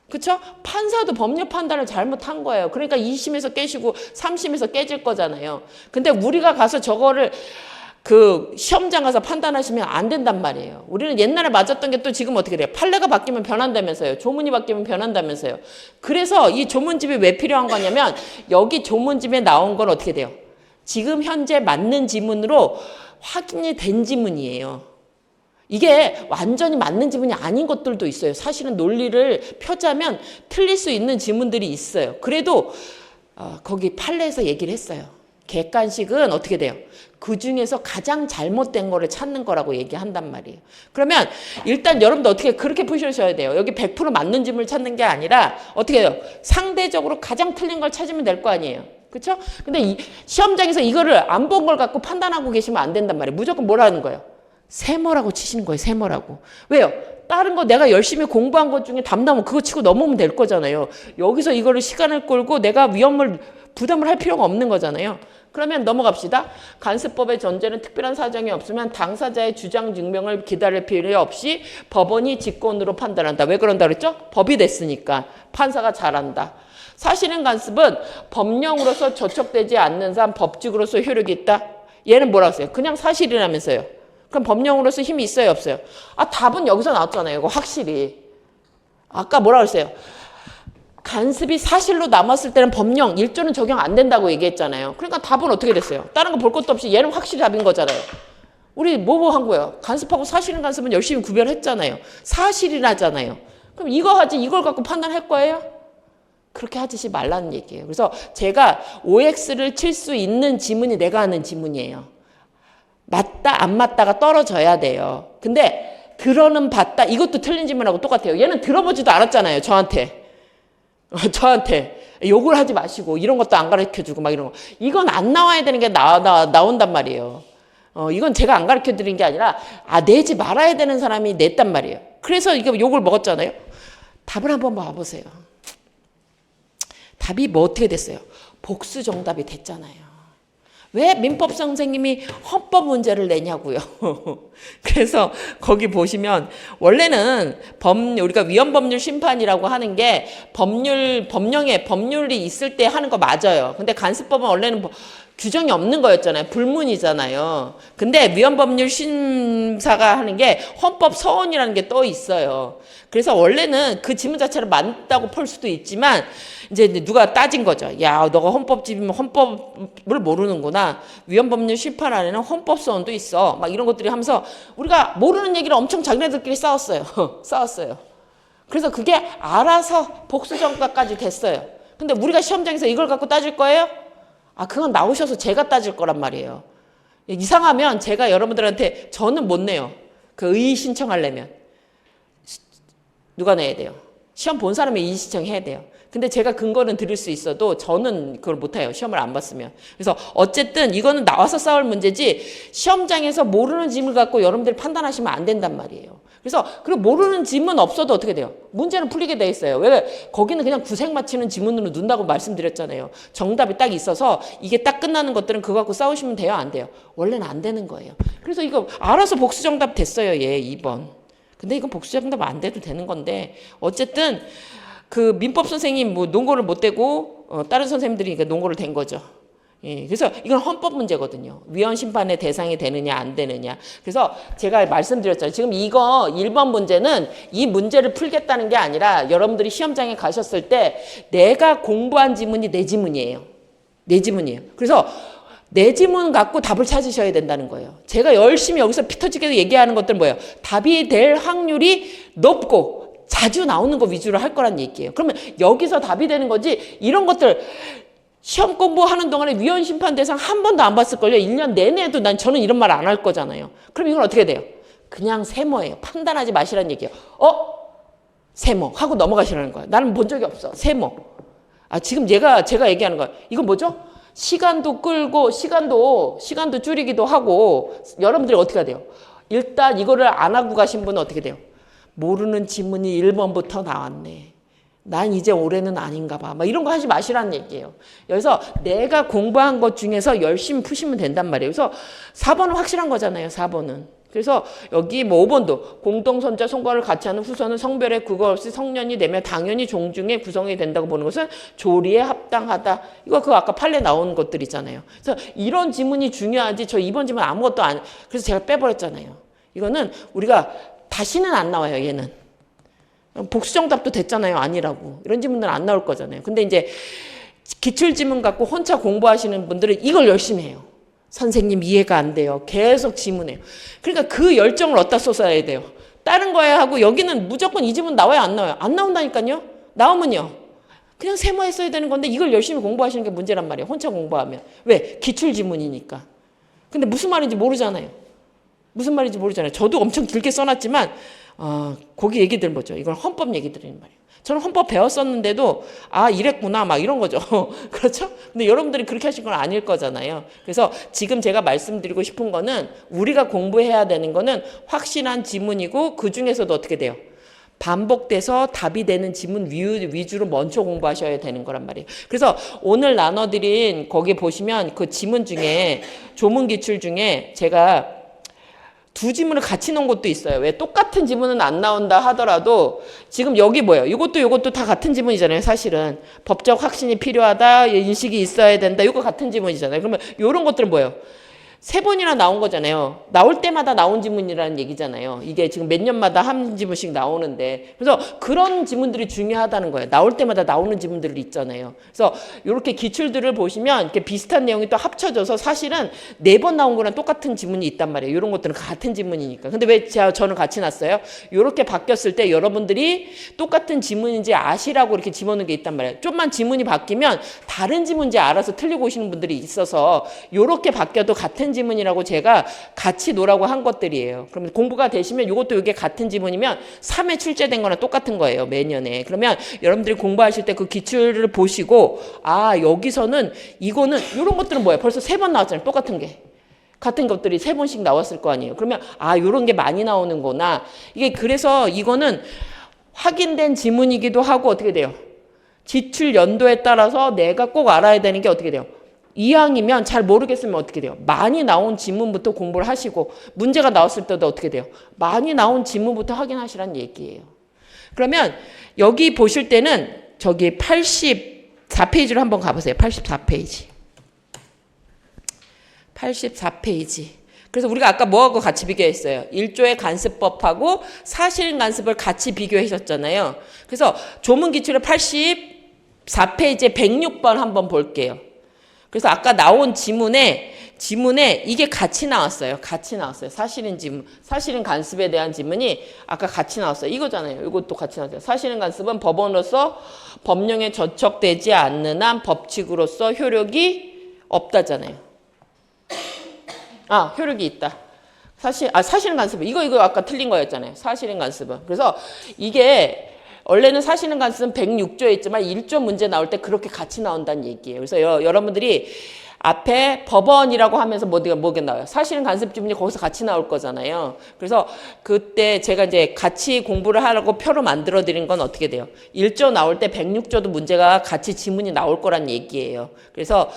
그렇죠? 판사도 법률 판단을 잘못한 거예요. 그러니까 2심에서 깨시고 3심에서 깨질 거잖아요. 근데 우리가 가서 저거를 시험장 가서 판단하시면 안 된단 말이에요. 우리는 옛날에 맞았던 게 또 지금 어떻게 돼요? 판례가 바뀌면 변한다면서요. 조문이 바뀌면 변한다면서요. 그래서 이 조문집이 왜 필요한 거냐면 여기 조문집에 나온 건 어떻게 돼요? 지금 현재 맞는 지문으로 확인이 된 지문이에요. 이게 완전히 맞는 지문이 아닌 것들도 있어요. 사실은 논리를 펴자면 틀릴 수 있는 지문들이 있어요. 그래도 거기 판례에서 얘기를 했어요. 객관식은 어떻게 돼요? 그중에서 가장 잘못된 거를 찾는 거라고 얘기한단 말이에요. 그러면 일단 여러분도 어떻게 그렇게 푸셔야 돼요. 여기 100% 맞는 지문을 찾는 게 아니라 어떻게 해요? 상대적으로 가장 틀린 걸 찾으면 될 거 아니에요. 그렇죠? 근데 시험장에서 이거를 안 본 걸 갖고 판단하고 계시면 안 된단 말이에요. 무조건 뭐라는 거예요? 세모라고 치시는 거예요. 세모라고. 왜요? 다른 거 내가 열심히 공부한 것 중에 답 나오면 그거 치고 넘으면 될 거잖아요. 여기서 이거를 시간을 끌고 내가 위험을 부담을 할 필요가 없는 거잖아요. 그러면 넘어갑시다. 간습법의 전제는 특별한 사정이 없으면 당사자의 주장 증명을 기다릴 필요 없이 법원이 직권으로 판단한다. 왜 그런다 그랬죠? 법이 됐으니까. 판사가 잘한다. 사실은 간습은 법령으로서 저촉되지 않는 한 법칙으로서 효력이 있다. 얘는 뭐라고 했어요? 그냥 사실이라면서요. 그럼 법령으로서 힘이 있어요? 없어요? 답은 여기서 나왔잖아요. 이거 확실히. 아까 뭐라고 했어요? 간습이 사실로 남았을 때는 법령 1조는 적용 안 된다고 얘기했잖아요. 그러니까 답은 어떻게 됐어요? 다른 거 볼 것도 없이 얘는 확실히 답인 거잖아요. 우리 뭐 한 거예요? 간습하고 사실은 간습은 열심히 구별했잖아요. 사실이라잖아요. 그럼 이거 하지 이걸 갖고 판단할 거예요? 그렇게 하지 말라는 얘기예요. 그래서 제가 OX를 칠 수 있는 지문이 내가 하는 지문이에요. 맞다 안 맞다가 떨어져야 돼요. 근데 들어는 봤다 이것도 틀린 지문하고 똑같아요. 얘는 들어보지도 않았잖아요. 저한테 욕을 하지 마시고 이런 것도 안 가르쳐주고 막 이런 거. 이건 안 나와야 되는 게 나온단 말이에요. 이건 제가 안 가르쳐 드린 게 아니라 내지 말아야 되는 사람이 냈단 말이에요. 그래서 이거 욕을 먹었잖아요. 답을 한번 봐보세요. 답이 뭐 어떻게 됐어요? 복수 정답이 됐잖아요. 왜 민법 선생님이 헌법 문제를 내냐고요. 그래서 거기 보시면 원래는 우리가 위헌법률 심판이라고 하는 게 법률이 있을 때 하는 거 맞아요. 근데 간습법은 원래는 규정이 없는 거였잖아요. 불문이잖아요. 근데 위헌법률 심사가 하는 게 헌법 서원이라는 게 또 있어요. 그래서 원래는 그 지문 자체를 맞다고 볼 수도 있지만 이제 누가 따진 거죠. 야, 너가 헌법집이면 헌법을 모르는구나. 위헌법률 심판 안에는 헌법 서원도 있어. 막 이런 것들이 하면서 우리가 모르는 얘기를 엄청 자기네들끼리 싸웠어요. 싸웠어요. 그래서 그게 알아서 복수정가까지 됐어요. 근데 우리가 시험장에서 이걸 갖고 따질 거예요? 그건 나오셔서 제가 따질 거란 말이에요. 이상하면 제가 여러분들한테 저는 못 내요. 그 의의 신청하려면. 누가 내야 돼요? 시험 본 사람이 이의 신청해야 돼요. 근데 제가 근거는 드릴 수 있어도 저는 그걸 못해요. 시험을 안 봤으면. 그래서 어쨌든 이거는 나와서 싸울 문제지 시험장에서 모르는 짐을 갖고 여러분들이 판단하시면 안 된단 말이에요. 그래서 그리고 모르는 짐은 없어도 어떻게 돼요? 문제는 풀리게 돼 있어요. 왜? 거기는 그냥 구색 맞히는 지문으로 넣는다고 말씀드렸잖아요. 정답이 딱 있어서 이게 딱 끝나는 것들은 그거 갖고 싸우시면 돼요? 안 돼요? 원래는 안 되는 거예요. 그래서 이거 알아서 복수 정답 됐어요. 2번. 근데 이건 복수 정답 안 돼도 되는 건데 어쨌든 그 민법 선생님 논거를 못 대고 다른 선생님들이 논거를 댄 거죠. 예, 그래서 이건 헌법 문제거든요. 위헌 심판의 대상이 되느냐 안 되느냐. 그래서 제가 말씀드렸잖아요. 지금 이거 1번 문제는 이 문제를 풀겠다는 게 아니라 여러분들이 시험장에 가셨을 때 내가 공부한 지문이 내 지문이에요. 내 지문이에요. 그래서 내 지문 갖고 답을 찾으셔야 된다는 거예요. 제가 열심히 여기서 피 터지게 얘기하는 것들은 뭐예요? 답이 될 확률이 높고 자주 나오는 거 위주로 할 거란 얘기예요. 그러면 여기서 답이 되는 거지 이런 것들 시험 공부하는 동안에 위헌 심판 대상 한 번도 안 봤을걸요. 1년 내내도 저는 이런 말 안 할 거잖아요. 그럼 이건 어떻게 돼요? 그냥 세모예요. 판단하지 마시라는 얘기예요. 세모 하고 넘어가시라는 거예요. 나는 본 적이 없어. 세모. 지금 제가 얘기하는 거예요. 이건 뭐죠? 시간도 끌고 시간도 줄이기도 하고 여러분들이 어떻게 해야 돼요? 일단 이거를 안 하고 가신 분은 어떻게 돼요? 모르는 지문이 1번부터 나왔네. 난 이제 올해는 아닌가 봐. 막 이런 거 하지 마시라는 얘기예요. 그래서 내가 공부한 것 중에서 열심히 푸시면 된단 말이에요. 그래서 4번은 확실한 거잖아요. 4번은. 그래서 여기 5번도 공동선자 송과를 같이 하는 후손은 성별의 그거 없이 성년이 되면 당연히 종중에 구성이 된다고 보는 것은 조리에 합당하다. 이거 아까 판례 나온 것들이잖아요. 그래서 이런 지문이 중요하지 저 2번 지문 아무것도 안 그래서 제가 빼버렸잖아요. 이거는 우리가 다시는 안 나와요. 얘는. 복수정답도 됐잖아요. 아니라고. 이런 지문들은 안 나올 거잖아요. 근데 이제 기출지문 갖고 혼자 공부하시는 분들은 이걸 열심히 해요. 선생님 이해가 안 돼요. 계속 지문해요. 그러니까 그 열정을 어디다 쏟아야 돼요. 다른 거에 하고 여기는 무조건 이 지문 나와요? 안 나와요? 안 나온다니까요. 나오면요. 그냥 세모했어야 되는 건데 이걸 열심히 공부하시는 게 문제란 말이에요. 혼자 공부하면. 왜? 기출지문이니까. 근데 무슨 말인지 모르잖아요. 무슨 말인지 모르잖아요. 저도 엄청 길게 써놨지만 거기 얘기들 뭐죠? 이건 헌법 얘기들이란 말이에요. 저는 헌법 배웠었는데도 이랬구나 막 이런 거죠. 그렇죠? 근데 여러분들이 그렇게 하신 건 아닐 거잖아요. 그래서 지금 제가 말씀드리고 싶은 거는 우리가 공부해야 되는 거는 확실한 지문이고 그중에서도 어떻게 돼요? 반복돼서 답이 되는 지문 위주로 먼저 공부하셔야 되는 거란 말이에요. 그래서 오늘 나눠드린 거기 보시면 그 지문 중에 조문 기출 중에 제가 두 지문을 같이 놓은 것도 있어요. 왜? 똑같은 지문은 안 나온다 하더라도 지금 여기 뭐예요? 이것도 다 같은 지문이잖아요. 사실은 법적 확신이 필요하다, 인식이 있어야 된다. 이거 같은 지문이잖아요. 그러면 이런 것들은 뭐예요? 3번이나 나온 거잖아요. 나올 때마다 나온 지문이라는 얘기잖아요. 이게 지금 몇 년마다 한 지문씩 나오는데. 그래서 그런 지문들이 중요하다는 거예요. 나올 때마다 나오는 지문들이 있잖아요. 그래서 이렇게 기출들을 보시면 이렇게 비슷한 내용이 또 합쳐져서 사실은 4번 나온 거랑 똑같은 지문이 있단 말이에요. 이런 것들은 같은 지문이니까. 근데 왜 저는 같이 놨어요? 이렇게 바뀌었을 때 여러분들이 똑같은 지문인지 아시라고 이렇게 집어넣은 게 있단 말이에요. 좀만 지문이 바뀌면 다른 지문인지 알아서 틀리고 오시는 분들이 있어서 이렇게 바뀌어도 같은 같은 지문이라고 제가 같이 놓으라고 한 것들이에요. 그러면 공부가 되시면 이것도 이게 같은 지문이면 3회 출제된 거랑 똑같은 거예요. 매년에. 그러면 여러분들이 공부하실 때 그 기출을 보시고 아 여기서는 이거는 이런 것들은 뭐예요? 벌써 3번 나왔잖아요. 똑같은 게. 같은 것들이 3번씩 나왔을 거 아니에요. 그러면 아 이런 게 많이 나오는구나. 이게 그래서 이거는 확인된 지문이기도 하고 어떻게 돼요? 지출 연도에 따라서 내가 꼭 알아야 되는 게 어떻게 돼요? 2학이면 잘 모르겠으면 어떻게 돼요? 많이 나온 지문부터 공부를 하시고 문제가 나왔을 때도 어떻게 돼요? 많이 나온 지문부터 확인하시라는 얘기예요. 그러면 여기 보실 때는 저기 84페이지로 한번 가보세요. 84페이지. 84페이지. 그래서 우리가 아까 뭐하고 같이 비교했어요? 1조의 간습법하고 사실 간습을 같이 비교하셨잖아요. 그래서 조문 기출의 84페이지에 106번 한번 볼게요. 그래서 아까 나온 지문에 이게 같이 나왔어요. 같이 나왔어요. 사실인 지문, 사실인 간습에 대한 지문이 아까 같이 나왔어요. 이거잖아요. 이것도 같이 나왔어요. 사실인 간습은 법원으로서 법령에 저촉되지 않는 한 법칙으로서 효력이 없다잖아요. 아, 효력이 있다. 사실인 간습은 이거 아까 틀린 거였잖아요. 사실인 간습은. 그래서 이게 원래는 사실인 간습은 106조에 있지만 1조 문제 나올 때 그렇게 같이 나온다는 얘기예요. 그래서 여러분들이 앞에 법원이라고 하면서 뭐가 나와요? 사실인 간습 지문이 거기서 같이 나올 거잖아요. 그래서 그때 제가 이제 같이 공부를 하라고 표로 만들어 드린 건 어떻게 돼요? 1조 나올 때 106조도 문제가 같이 지문이 나올 거란 얘기예요. 그래서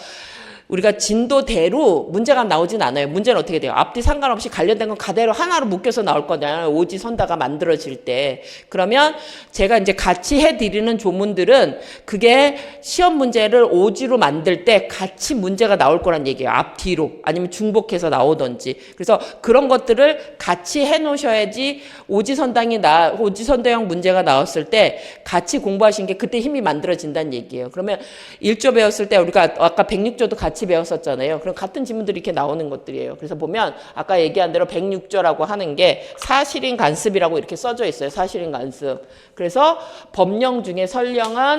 우리가 진도대로 문제가 나오진 않아요. 문제는 어떻게 돼요? 앞뒤 상관없이 관련된 건 그대로 하나로 묶여서 나올 거잖아요. 오지선다가 만들어질 때. 그러면 제가 이제 같이 해드리는 조문들은 그게 시험 문제를 오지로 만들 때 같이 문제가 나올 거란 얘기예요. 앞뒤로. 아니면 중복해서 나오든지. 그래서 그런 것들을 같이 해놓으셔야지 오지선다형 문제가 나왔을 때 같이 공부하신 게 그때 힘이 만들어진다는 얘기예요. 그러면 1조 배웠을 때 우리가 아까 106조도 같이 배웠었잖아요. 그럼 같은 지문들이 이렇게 나오는 것들이에요. 그래서 보면 아까 얘기한 대로 106조라고 하는 게 사실인 간습이라고 이렇게 써져 있어요. 사실인 간습. 그래서 법령 중에 선령한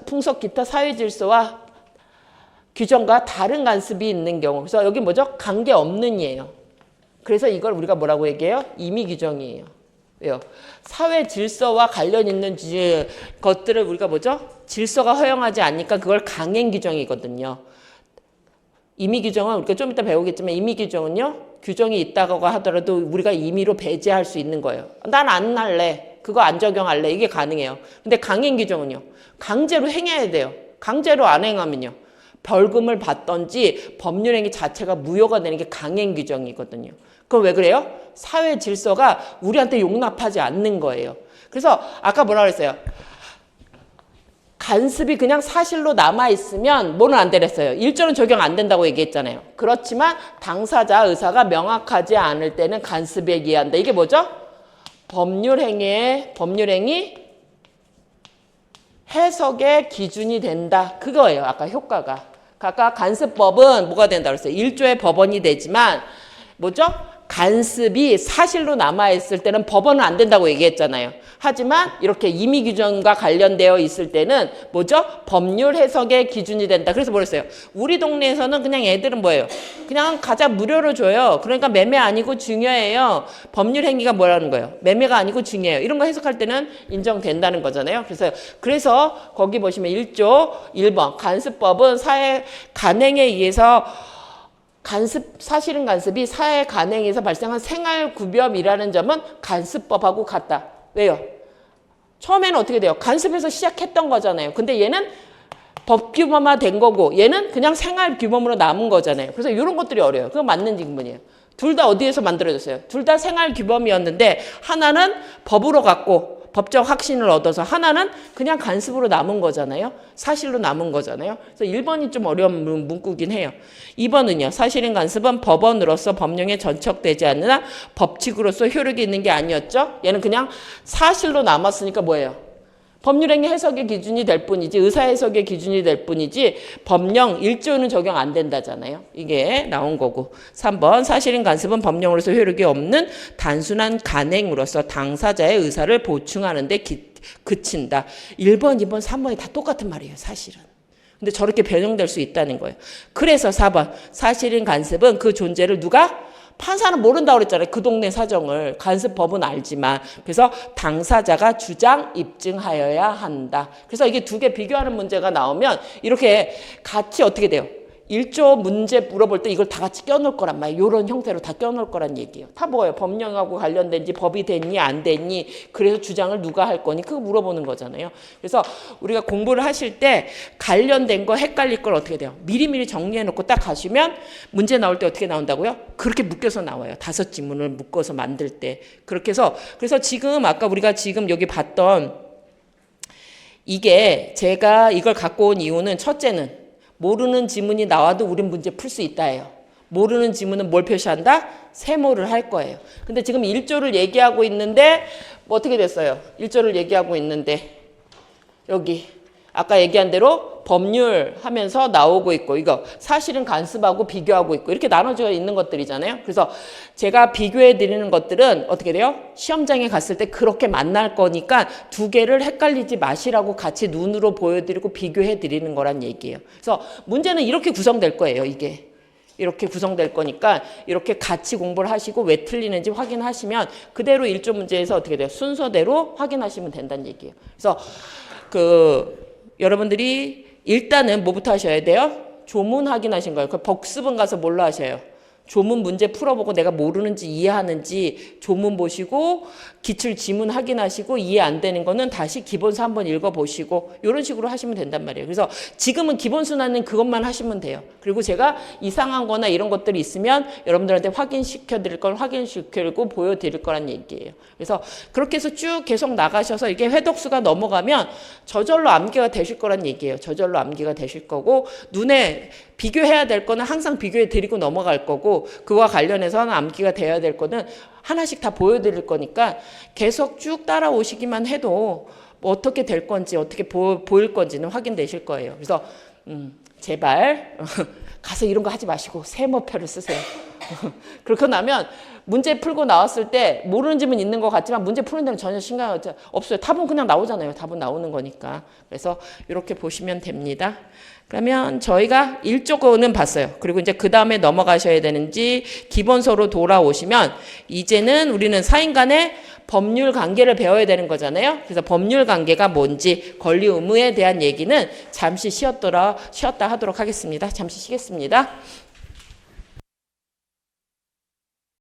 풍속 기타 사회 질서와 규정과 다른 간습이 있는 경우. 그래서 여기 뭐죠? 관계 없는 이에요. 그래서 이걸 우리가 뭐라고 얘기해요? 임의 규정이에요. 왜요? 사회 질서와 관련 있는 것들을 우리가 뭐죠? 질서가 허용하지 않으니까 그걸 강행 규정이거든요. 임의 규정은 우리가 좀 이따 배우겠지만 임의 규정은요. 규정이 있다고 하더라도 우리가 임의로 배제할 수 있는 거예요. 난 안 할래. 그거 안 적용할래. 이게 가능해요. 근데 강행 규정은요. 강제로 행해야 돼요. 강제로 안 행하면요. 벌금을 받던지 법률행위 자체가 무효가 되는 게 강행 규정이거든요. 그럼 왜 그래요? 사회 질서가 우리한테 용납하지 않는 거예요. 그래서 아까 뭐라 그랬어요? 간습이 그냥 사실로 남아있으면 뭐는 안 되랬어요? 1조는 적용 안 된다고 얘기했잖아요. 그렇지만 당사자 의사가 명확하지 않을 때는 간습에 의한다. 이게 뭐죠? 법률행위 해석의 기준이 된다. 그거예요. 아까 효과가. 아까 간습법은 뭐가 된다고 그랬어요? 1조의 법원이 되지만 뭐죠? 간습이 사실로 남아있을 때는 법원은 안 된다고 얘기했잖아요. 하지만 이렇게 임의 규정과 관련되어 있을 때는 뭐죠? 법률 해석의 기준이 된다. 그래서 뭐랬어요? 우리 동네에서는 그냥 애들은 뭐예요? 그냥 과자 무료로 줘요. 그러니까 매매 아니고 중요해요. 법률 행위가 뭐라는 거예요? 매매가 아니고 중요해요. 이런 거 해석할 때는 인정된다는 거잖아요. 그래서 거기 보시면 1조 1번 간습법은 사회 간행에 의해서 사실은 간습이 사회 간행에서 발생한 생활구별이라는 점은 간습법하고 같다. 왜요? 처음에는 어떻게 돼요? 간습에서 시작했던 거잖아요. 근데 얘는 법규범화 된 거고 얘는 그냥 생활규범으로 남은 거잖아요. 그래서 이런 것들이 어려워요. 그거 맞는 질문이에요. 둘 다 어디에서 만들어졌어요? 둘 다 생활규범이었는데 하나는 법으로 갔고 법적 확신을 얻어서 하나는 그냥 간습으로 남은 거잖아요. 사실로 남은 거잖아요. 그래서 1번이 좀 어려운 문구긴 해요. 2번은요. 사실인 간습은 법원으로서 법령에 전척되지 않으나 법칙으로서 효력이 있는 게 아니었죠. 얘는 그냥 사실로 남았으니까 뭐예요? 법률행위 해석의 기준이 될 뿐이지 의사해석의 기준이 될 뿐이지 법령 1조는 적용 안 된다잖아요. 이게 나온 거고. 3번 사실인 간습은 법령으로서 효력이 없는 단순한 간행으로서 당사자의 의사를 보충하는 데 그친다. 1번, 2번, 3번이 다 똑같은 말이에요. 사실은. 근데 저렇게 변형될 수 있다는 거예요. 그래서 4번 사실인 간섭은 그 존재를 누가? 판사는 모른다고 그랬잖아요. 그 동네 사정을. 간섭법은 알지만. 그래서 당사자가 주장 입증하여야 한다. 그래서 이게 두 개 비교하는 문제가 나오면 이렇게 같이 어떻게 돼요? 1조 문제 물어볼 때 이걸 다 같이 껴놓을 거란 말이에요. 이런 형태로 다 껴놓을 거란 얘기예요. 다 뭐예요? 법령하고 관련된지 법이 됐니 안 됐니 그래서 주장을 누가 할 거니 그거 물어보는 거잖아요. 그래서 우리가 공부를 하실 때 관련된 거 헷갈릴 걸 어떻게 돼요? 미리미리 정리해놓고 딱 가시면 문제 나올 때 어떻게 나온다고요? 그렇게 묶여서 나와요. 5지문을 묶어서 만들 때. 그렇게 해서 그래서 지금 아까 우리가 지금 여기 봤던 이게 제가 이걸 갖고 온 이유는 첫째는 모르는 지문이 나와도 우린 문제 풀 수 있다예요. 모르는 지문은 뭘 표시한다? 세모를 할 거예요. 근데 지금 1조를 얘기하고 있는데 뭐 어떻게 됐어요? 1조를 얘기하고 있는데 여기 아까 얘기한 대로 법률 하면서 나오고 있고 이거 사실은 간섭하고 비교하고 있고 이렇게 나눠져 있는 것들이잖아요. 그래서 제가 비교해 드리는 것들은 어떻게 돼요? 시험장에 갔을 때 그렇게 만날 거니까 두 개를 헷갈리지 마시라고 같이 눈으로 보여드리고 비교해 드리는 거란 얘기예요. 그래서 문제는 이렇게 구성될 거예요. 이게. 이렇게 구성될 거니까 이렇게 같이 공부를 하시고 왜 틀리는지 확인하시면 그대로 1조 문제에서 어떻게 돼요? 순서대로 확인하시면 된다는 얘기예요. 그래서 여러분들이 일단은 뭐부터 하셔야 돼요? 조문 확인하신 거예요. 그 복습은 가서 뭘로 하셔요? 조문 문제 풀어보고 내가 모르는지 이해하는지 조문 보시고 기출 지문 확인하시고 이해 안 되는 거는 다시 기본서 한번 읽어보시고 이런 식으로 하시면 된단 말이에요. 그래서 지금은 기본순환은 그것만 하시면 돼요. 그리고 제가 이상한 거나 이런 것들이 있으면 여러분들한테 확인시켜 드릴 걸 확인시키고 보여드릴 거란 얘기예요. 그래서 그렇게 해서 쭉 계속 나가셔서 이게 회독수가 넘어가면 저절로 암기가 되실 거란 얘기예요. 저절로 암기가 되실 거고 눈에 비교해야 될 거는 항상 비교해 드리고 넘어갈 거고 그와 관련해서는 암기가 돼야 될 거는 하나씩 다 보여드릴 거니까 계속 쭉 따라오시기만 해도 뭐 어떻게 될 건지 어떻게 보일 건지는 확인되실 거예요. 그래서 제발 가서 이런 거 하지 마시고 세모표를 쓰세요. 그렇게 나면 문제 풀고 나왔을 때 모르는 점은 있는 것 같지만 문제 푸는 데는 전혀 신경 없어요. 답은 그냥 나오잖아요. 답은 나오는 거니까. 그래서 이렇게 보시면 됩니다. 그러면 저희가 1조는 봤어요. 그리고 이제 그 다음에 넘어가셔야 되는지 기본서로 돌아오시면 이제는 우리는 사인 간의 법률 관계를 배워야 되는 거잖아요. 그래서 법률 관계가 뭔지 권리 의무에 대한 얘기는 잠시 쉬었다 하도록 하겠습니다. 잠시 쉬겠습니다.